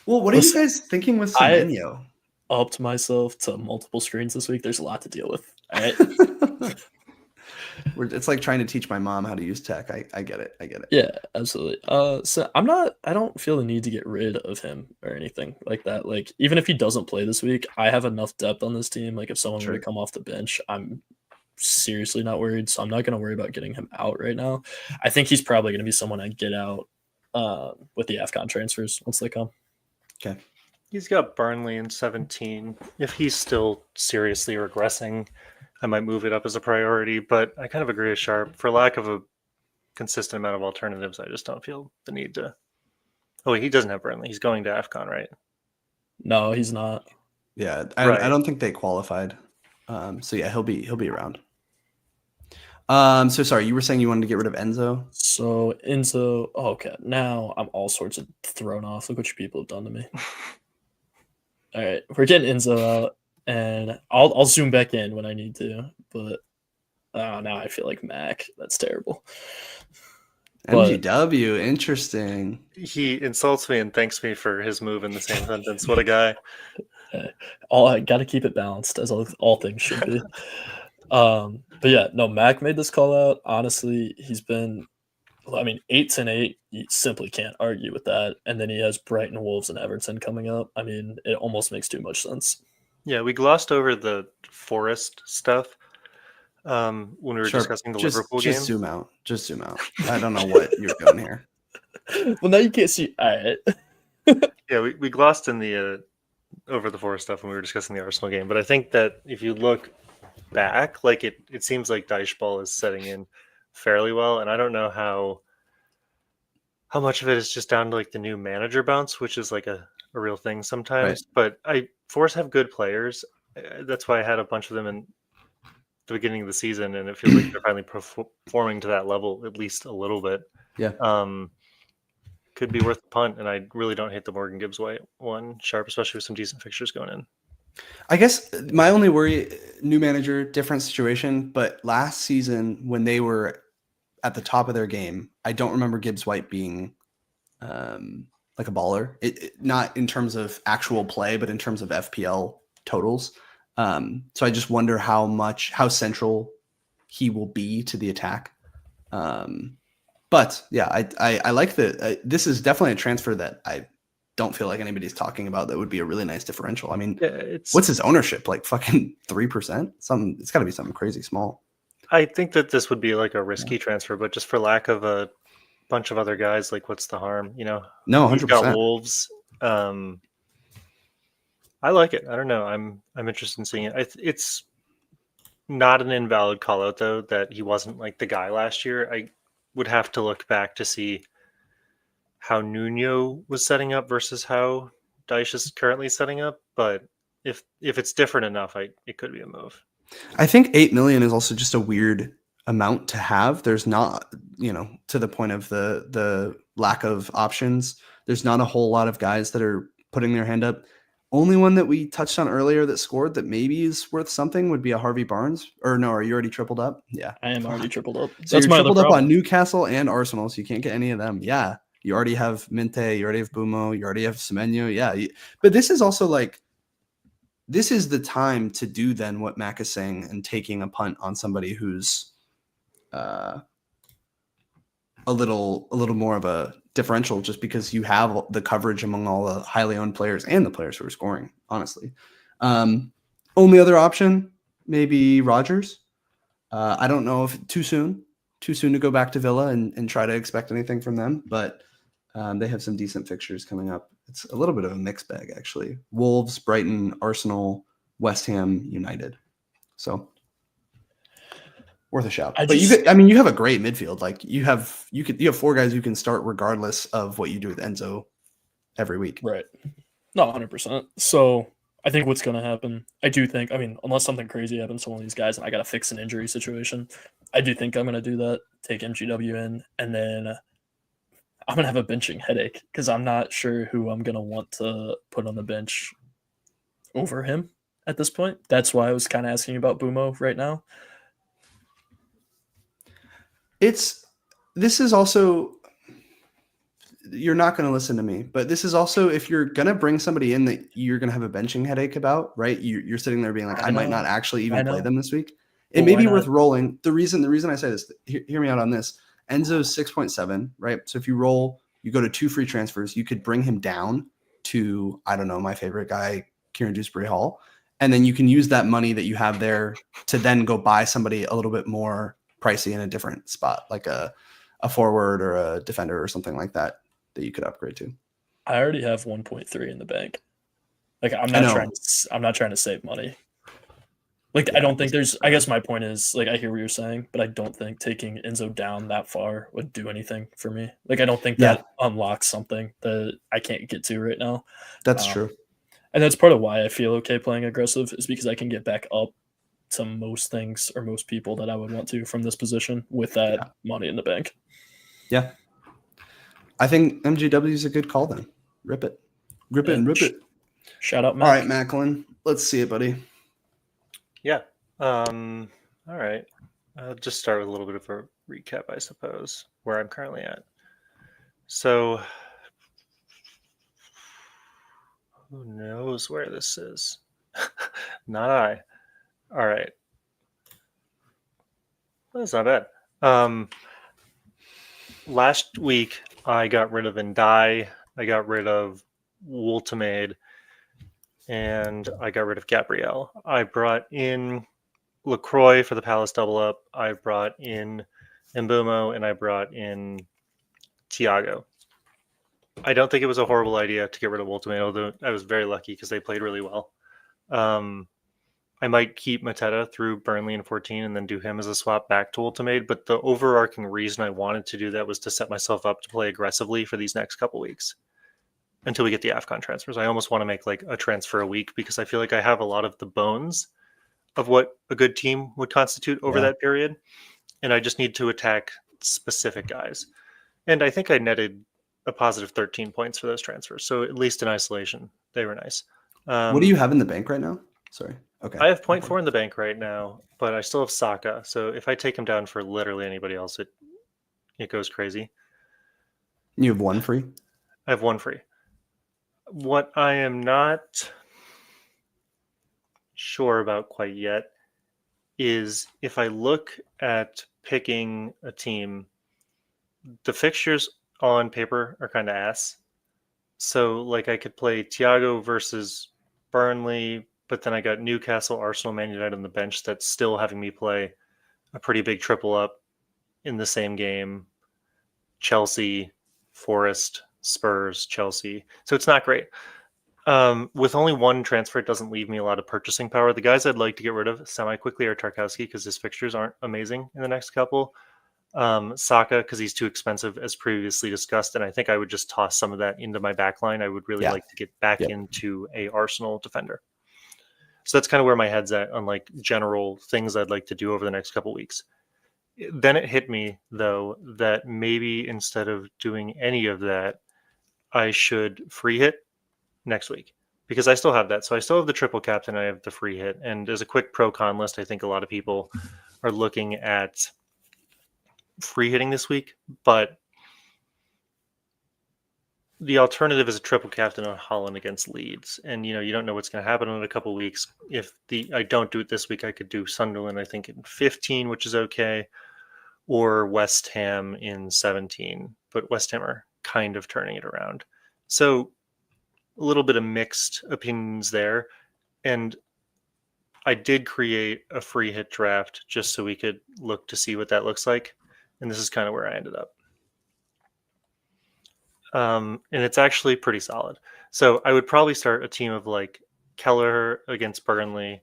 Well, what are you guys thinking with Semenyo?
Upped myself to multiple screens this week. There's a lot to deal with. All right.
It's like trying to teach my mom how to use tech. I get it.
Yeah, absolutely. So I don't feel the need to get rid of him or anything like that. Like, even if he doesn't play this week, I have enough depth on this team. Like, if someone were to come off the bench, I'm seriously not worried. So I'm not going to worry about getting him out right now. I think he's probably going to be someone I get out with the AFCON transfers once they come.
Okay.
He's got Burnley in 17. If he's still seriously regressing, I might move it up as a priority. But I kind of agree with Sharp. For lack of a consistent amount of alternatives, I just don't feel the need to. Oh, wait, he doesn't have Burnley. He's going to AFCON, right?
No, he's not.
Yeah, I don't think they qualified. So yeah, he'll be around. So sorry, you were saying you wanted to get rid of Enzo?
So Enzo, okay. Now I'm all sorts of thrown off. Look what you people have done to me. All right, we're getting Enzo out, and I'll zoom back in when I need to. But now I feel like Mac. That's terrible.
MGW, interesting.
He insults me and thanks me for his move in the same sentence. What a guy!
I got to keep it balanced, as all things should be. But yeah, no, Mac made this call out. Honestly, he's been, 8-8. You simply can't argue with that. And then he has Brighton, Wolves, and Everton coming up. I mean, it almost makes too much sense.
Yeah, we glossed over the Forest stuff when we were discussing the Liverpool game.
Just zoom out. I don't know what you're doing here.
Well, now you can't see. All right.
Yeah, we glossed in the over the Forest stuff when we were discussing the Arsenal game. But I think that if you look back, like it seems like Dyche is setting in fairly well, and I don't know how much of it is just down to like the new manager bounce, which is like a real thing sometimes.
Right.
But Forest have good players. That's why I had a bunch of them in the beginning of the season, and it feels like they're finally performing to that level at least a little bit.
Yeah.
Could be worth the punt, and I really don't hate the Morgan Gibbs White one, Sharp, especially with some decent fixtures going in.
I guess my only worry, new manager, different situation, but last season when they were at the top of their game, I don't remember Gibbs White being like a baller. Not in terms of actual play, but in terms of FPL totals. So I just wonder how central he will be to the attack. But yeah, I like this is definitely a transfer that I don't feel like anybody's talking about that would be a really nice differential. I mean, what's his ownership? Like fucking 3%? It's got to be something crazy small.
I think that this would be like a risky transfer, but just for lack of a bunch of other guys, like what's the harm? No,
100%.
He's got Wolves. I like it. I don't know. I'm interested in seeing it. It's not an invalid call out though that he wasn't like the guy last year. I would have to look back to see how Nuno was setting up versus how Dyche is currently setting up. But if it's different enough, it could be a move.
I think 8 million is also just a weird amount to have. There's not, to the point of the lack of options, there's not a whole lot of guys that are putting their hand up. Only one that we touched on earlier that scored that maybe is worth something would be a Harvey Barnes. Or no, are you already tripled up? Yeah.
I am already tripled up.
So you're tripled up on Newcastle and Arsenal, so you can't get any of them. Yeah. You already have Minte, you already have Bumo, you already have Semenyo. Yeah. But this is also like, this is the time to do then what Mac is saying and taking a punt on somebody who's a little more of a differential, just because you have the coverage among all the highly owned players and the players who are scoring, honestly. Only other option, maybe Rodgers. I don't know if too soon to go back to Villa and try to expect anything from them, but they have some decent fixtures coming up. It's a little bit of a mixed bag, actually. Wolves, Brighton, Arsenal, West Ham, United. So worth a shot. But you have a great midfield. Like you have 4 guys who can start regardless of what you do with Enzo every week.
Right. No, 100%. So I think what's going to happen, I do think, unless something crazy happens to one of these guys and I got to fix an injury situation, I do think I'm going to do that, take MGW in, and then I'm going to have a benching headache because I'm not sure who I'm going to want to put on the bench over him at this point. That's why I was kind of asking about Bumo right now.
This is also, you're not going to listen to me, but this is also, if you're going to bring somebody in that you're going to have a benching headache about, right? You're sitting there being like, I might not actually even play them this week. It may be worth rolling. The reason I say this, hear me out on this. Enzo's 6.7, right? So if you roll, you go to 2 free transfers, you could bring him down to, I don't know, my favorite guy, Kieran Dewsbury Hall. And then you can use that money that you have there to then go buy somebody a little bit more pricey in a different spot, like a forward or a defender or something like that you could upgrade to.
I already have 1.3 in the bank. Like I'm not trying to save money. Like I don't think I guess my point is, like, I hear what you're saying, but I don't think taking Enzo down that far would do anything for me. Like I don't think that unlocks something that I can't get to right now.
That's true.
And that's part of why I feel okay playing aggressive, is because I can get back up to most things or most people that I would want to from this position with that money in the bank.
Yeah. I think MGW is a good call then. Rip it. Rip it and rip it.
Shout out, Mac.
All right, Macklin. Let's see it, buddy.
Yeah. All right. I'll just start with a little bit of a recap, I suppose, where I'm currently at. So, who knows where this is? Not I. All right. That's not bad. Last week, I got rid of Ndai, I got rid of Woltemade, and I got rid of Gabrielle. I brought in LaCroix for the Palace double up. I brought in Mbumo, and I brought in Thiago. I don't think it was a horrible idea to get rid of Woltemade, although I was very lucky because they played really well. I might keep Mateta through Burnley in 14 and then do him as a swap back to Woltemade. But the overarching reason I wanted to do that was to set myself up to play aggressively for these next couple weeks until we get the AFCON transfers. I almost want to make like a transfer a week because I feel like I have a lot of the bones of what a good team would constitute over that period. And I just need to attack specific guys. And I think I netted a positive 13 points for those transfers. So at least in isolation, they were nice.
What do you have in the bank right now? Sorry. Okay.
I have 0.4 in the bank right now, but I still have Saka. So if I take him down for literally anybody else, it goes crazy.
You have 1 free?
I have 1 free. What I am not sure about quite yet is if I look at picking a team, the fixtures on paper are kind of ass. So like I could play Thiago versus Burnley, but then I got Newcastle, Arsenal, Man United on the bench that's still having me play a pretty big triple up in the same game. Chelsea, Forest, Spurs, Chelsea. So it's not great. With only 1 transfer, it doesn't leave me a lot of purchasing power. The guys I'd like to get rid of semi-quickly are Tarkowski because his fixtures aren't amazing in the next couple. Saka because he's too expensive, as previously discussed, and I think I would just toss some of that into my back line. I would really like to get back into a Arsenal defender. So that's kind of where my head's at on like general things I'd like to do over the next couple weeks. Then it hit me, though, that maybe instead of doing any of that, I should free hit next week because I still have that. So I still have the triple captain. I have the free hit. And as a quick pro-con list, I think a lot of people are looking at free hitting this week. But the alternative is a triple captain on Holland against Leeds, and you don't know what's going to happen in a couple of weeks. If I don't do it this week, I could do Sunderland, I think, in 15, which is okay, or West Ham in 17. But West Ham are kind of turning it around, so a little bit of mixed opinions there. And I did create a free hit draft just so we could look to see what that looks like, and this is kind of where I ended up. And it's actually pretty solid. So I would probably start a team of like Keller against Burnley.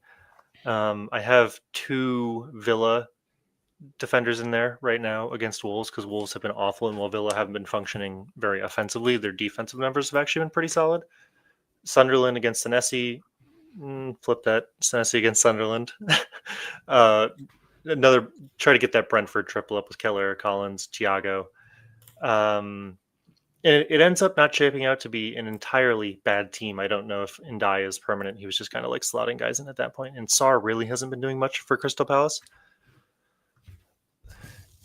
I have 2 Villa defenders in there right now against Wolves because Wolves have been awful, and while Villa haven't been functioning very offensively, their defensive numbers have actually been pretty solid. Sunderland against Senesi. Flip that. Senesi against Sunderland. Another try to get that Brentford triple up with Keller, Collins, Thiago. It ends up not shaping out to be an entirely bad team. I don't know if Ndai is permanent. He was just kind of like slotting guys in at that point. And Sarr really hasn't been doing much for Crystal Palace.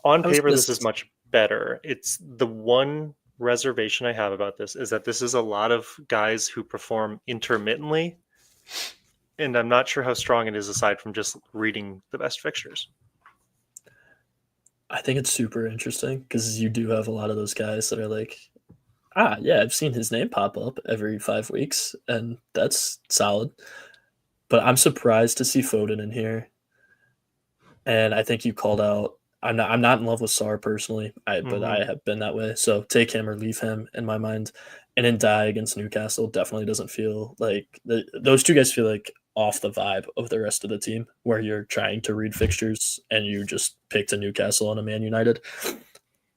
On paper, this is much better. It's the one reservation I have about this is that this is a lot of guys who perform intermittently. And I'm not sure how strong it is aside from just reading the best fixtures.
I think it's super interesting because you do have a lot of those guys that are like, yeah, I've seen his name pop up every 5 weeks, and that's solid. But I'm surprised to see Foden in here. And I think you called out. I'm not in love with Sarr personally, but I have been that way. So take him or leave him in my mind. And then die against Newcastle definitely doesn't feel like those 2 guys feel like off the vibe of the rest of the team, where you're trying to read fixtures and you just picked a Newcastle and a Man United.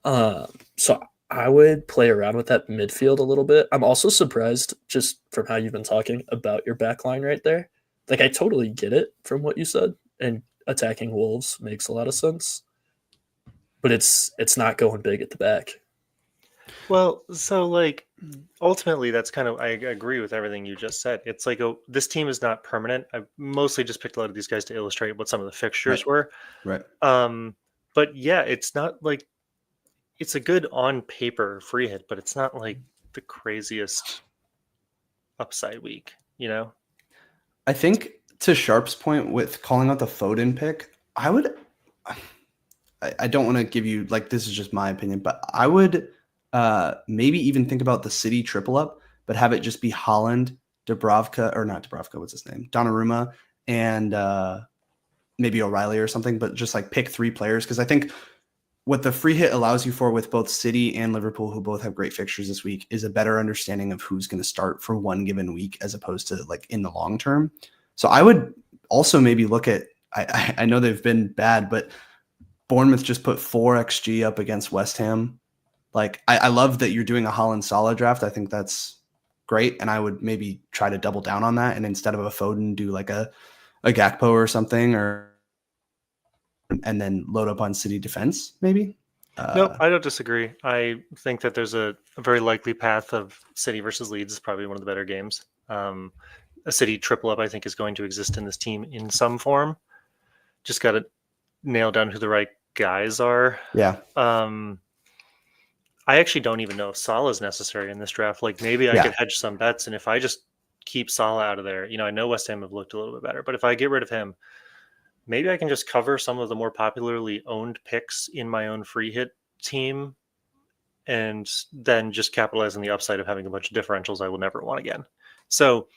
So I would play around with that midfield a little bit. I'm also surprised just from how you've been talking about your back line right there. Like, I totally get it from what you said, and attacking Wolves makes a lot of sense, but it's not going big at the back.
Well, so like ultimately that's kind of, I agree with everything you just said. It's like this team is not permanent. I mostly just picked a lot of these guys to illustrate what some of the fixtures were.
Right.
But yeah, it's not like, it's a good on paper free hit, but it's not like the craziest upside week,
I think to Sharp's point with calling out the Foden pick, I don't want to give you, like, this is just my opinion, but I would maybe even think about the City triple up, but have it just be Holland, Dubravka, or not Dubravka, what's his name? Donnarumma, and maybe O'Reilly or something, but just like pick 3 players. Because I think what the free hit allows you for with both City and Liverpool, who both have great fixtures this week, is a better understanding of who's going to start for one given week as opposed to like in the long term. So I would also maybe look at, I know they've been bad, but Bournemouth just put 4 XG up against West Ham. Like, I love that you're doing a Holland Salah draft. I think that's great. And I would maybe try to double down on that. And instead of a Foden, do like a Gakpo or something, and then load up on City defense, maybe.
Nope, I don't disagree. I think that there's a very likely path of City versus Leeds is probably one of the better games. A City triple up, I think, is going to exist in this team in some form. Just got to nail down who the right guys are.
Yeah.
I actually don't even know if Salah is necessary in this draft. Like, maybe I could hedge some bets, and if I just keep Salah out of there, I know West Ham have looked a little bit better, but if I get rid of him, maybe I can just cover some of the more popularly owned picks in my own free hit team, and then just capitalize on the upside of having a bunch of differentials I will never want again. So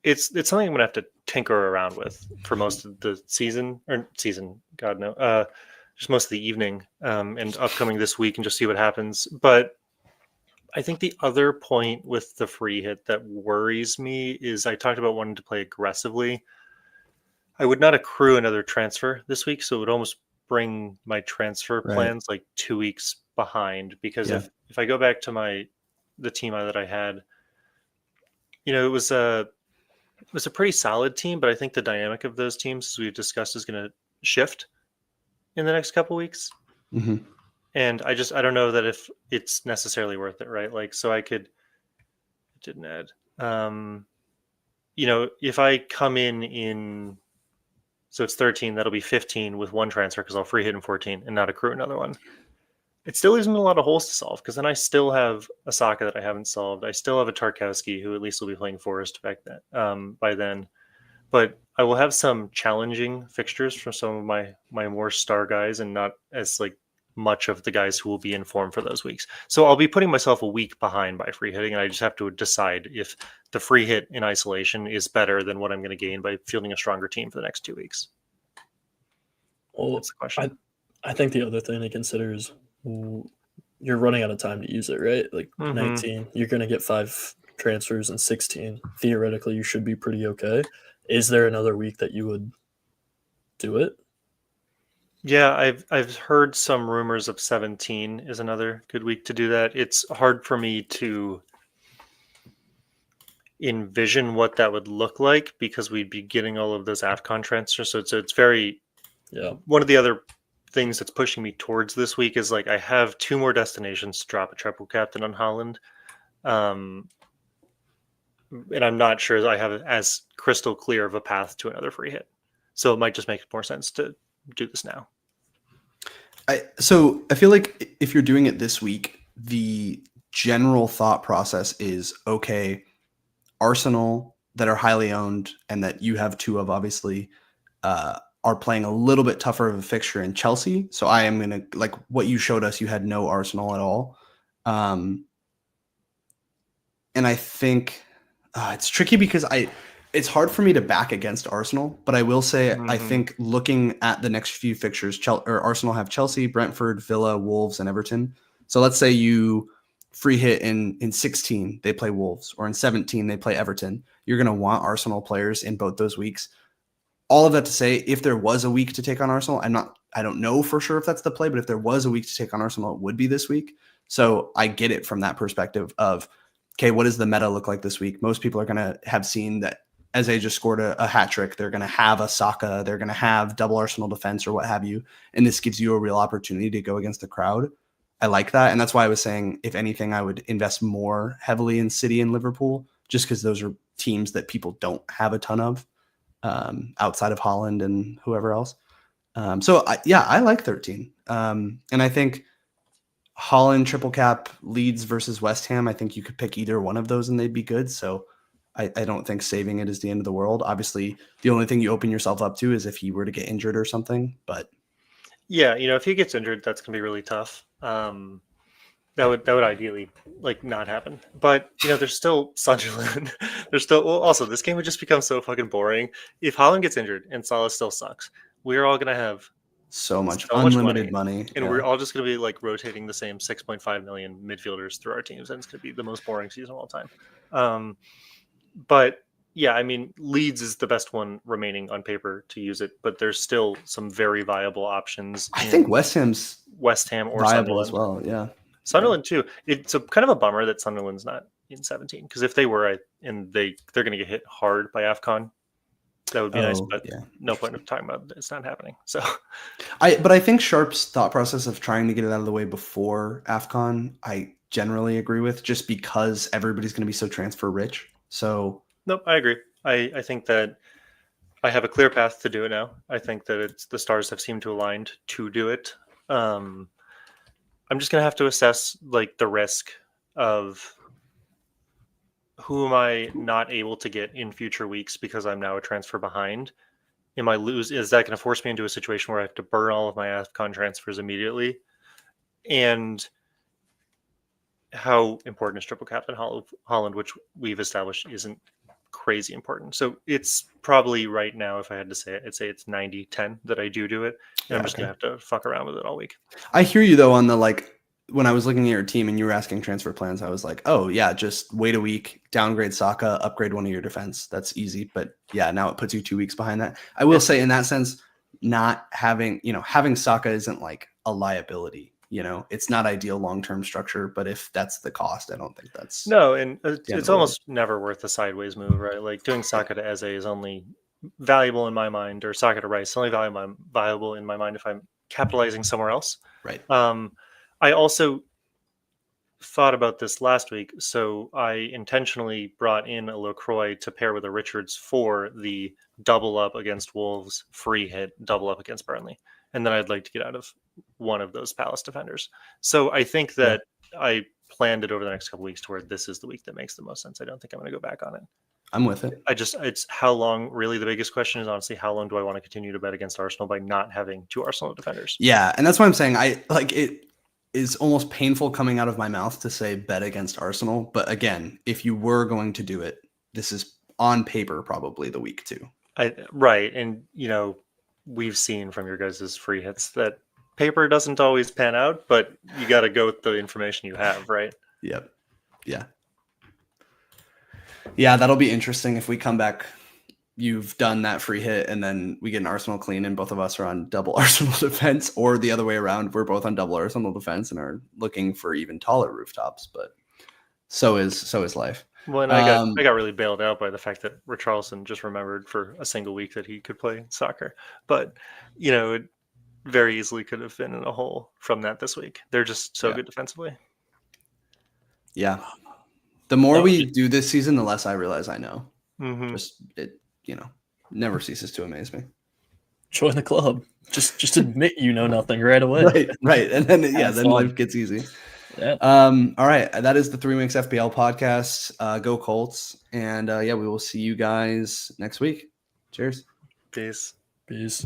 it's something I'm gonna have to tinker around with for most of the season, God no, just most of the evening and upcoming this week, and just see what happens. But I think the other point with the free hit that worries me is I talked about wanting to play aggressively. I would not accrue another transfer this week, so it would almost bring my transfer plans like 2 weeks behind, because if I go back to the team that I had, it was a pretty solid team, but I think the dynamic of those teams, as we've discussed, is going to shift in the next couple weeks.
Mm-hmm.
And I don't know that if it's necessarily worth it, right? Like, so I could, it didn't add, if I come in, so it's 13, that'll be 15 with 1 transfer because I'll free hit in 14 and not accrue another one. it still leaves me a lot of holes to solve, because then I still have a Saka that I haven't solved. I still have a Tarkowski who at least will be playing Forest back then, by then. But I will have some challenging fixtures from some of my more star guys, and not as like much of the guys who will be in form for those weeks. So I'll be putting myself a week behind by free hitting, and I just have to decide if the free hit in isolation is better than what I'm going to gain by fielding a stronger team for the next 2 weeks.
Well,
That's the question.
I think the other thing to consider is you're running out of time to use it, right? Like 19, you're going to get 5 transfers, and 16, theoretically, you should be pretty okay. Is there another week that you would do it?
Yeah, I've heard some rumors of 17 is another good week to do that. It's hard for me to envision what that would look like, because we'd be getting all of those AFCON transfers. So it's very,
Yeah.
one of the other things that's pushing me towards this week is like I have 2 more destinations to drop a triple captain on Holland. And I'm not sure that I have as crystal clear of a path to another free hit. So it might just make more sense to do this now.
So I feel like if you're doing it this week, the general thought process is, okay, Arsenal that are highly owned and that you have 2 of, obviously, are playing a little bit tougher of a fixture in Chelsea. So I am going to, like what you showed us, you had no Arsenal at all. And I think it's tricky because it's hard for me to back against Arsenal, but I will say I think looking at the next few fixtures, Arsenal have Chelsea, Brentford, Villa, Wolves, and Everton. So let's say you free hit in 16, they play Wolves, or in 17, they play Everton. You're going to want Arsenal players in both those weeks. All of that to say, if there was a week to take on Arsenal, I don't know for sure if that's the play, but if there was a week to take on Arsenal, it would be this week. So I get it from that perspective of, okay, what does the meta look like this week? Most people are going to have seen that Eze just scored a hat trick. They're going to have a Saka. They're going to have double Arsenal defense or what have you. And this gives you a real opportunity to go against the crowd. I like that. And that's why I was saying, if anything, I would invest more heavily in City and Liverpool, just because those are teams that people don't have a ton of outside of Holland and whoever else. I like 13. And I think Holland triple cap, Leeds versus West Ham, I think you could pick either one of those and they'd be good. So I don't think saving it is the end of the world. Obviously, the only thing you open yourself up to is if he were to get injured or something. But
yeah, if he gets injured, that's gonna be really tough. That would ideally like not happen. But there's still Sunderland. Also, this game would just become so fucking boring if Haaland gets injured and Salah still sucks. We're all gonna have
so much unlimited money,
and we're all just gonna be like rotating the same 6.5 million midfielders through our teams, and it's gonna be the most boring season of all time. But yeah, I mean, Leeds is the best one remaining on paper to use it, but there's still some very viable options.
I think West Ham or
viable
Sunderland as well. Yeah,
Sunderland too. It's a kind of a bummer that Sunderland's not in 17, because if they were, and they're going to get hit hard by AFCON, that would be nice. But no point of talking about it. It's not happening. So,
I think Sharp's thought process of trying to get it out of the way before AFCON, I generally agree with, just because everybody's going to be so transfer rich. So
nope, I agree. I think that I have a clear path to do it now. I think that the stars have seemed to align to do it. I'm just gonna have to assess like the risk of who am I not able to get in future weeks because I'm now a transfer behind. Is that going to force me into a situation where I have to burn all of my AFCON transfers immediately? And how important is triple captain Holland, which we've established isn't crazy important. So it's probably right now, if I had to say it, I'd say it's 90-10 that I do it. And I'm just going to have to fuck around with it all week.
I hear you though on the, like, when I was looking at your team and you were asking transfer plans, I was like, oh yeah, just wait a week, downgrade Saka, upgrade one of your defense. That's easy. But yeah, now it puts you 2 weeks behind that. I will say in that sense, not having Saka isn't like a liability. It's not ideal long-term structure, but if that's the cost, I don't think that's
no. And it's almost never worth a sideways move, right? Like doing Saka to Eze is only valuable in my mind, or Saka to Rice only valuable in my mind if I'm capitalizing somewhere else.
Right.
I also thought about this last week, so I intentionally brought in a LaCroix to pair with a Richards for the double up against Wolves, free hit, double up against Burnley. and then I'd like to get out of one of those Palace defenders. So I think that I planned it over the next couple weeks to where this is the week that makes the most sense. I don't think I'm going to go back on it.
I'm with it.
It's how long, really the biggest question is honestly, how long do I want to continue to bet against Arsenal by not having 2 Arsenal defenders?
Yeah, and that's why I'm saying it is almost painful coming out of my mouth to say bet against Arsenal. But again, if you were going to do it, this is on paper probably the week 2.
Right. And, we've seen from your guys' free hits that paper doesn't always pan out, but you got to go with the information you have, right?
Yep. Yeah. Yeah, that'll be interesting if we come back. You've done that free hit, and then we get an Arsenal clean, and both of us are on double Arsenal defense, or the other way around. We're both on double Arsenal defense and are looking for even taller rooftops. But so is life.
Well, and I got really bailed out by the fact that Richarlison just remembered for a single week that he could play soccer. But it very easily could have been in a hole from that this week. They're just so good defensively.
Yeah. The more we do this season, the less I realize I know.
Mm-hmm.
Just it, never ceases to amaze me.
Join the club. Just admit you know nothing right away.
Right. And then then life gets easy.
Yeah.
All right. That is the 3 Wanks FPL podcast. Go Colts. And we will see you guys next week. Cheers.
Peace.
Peace.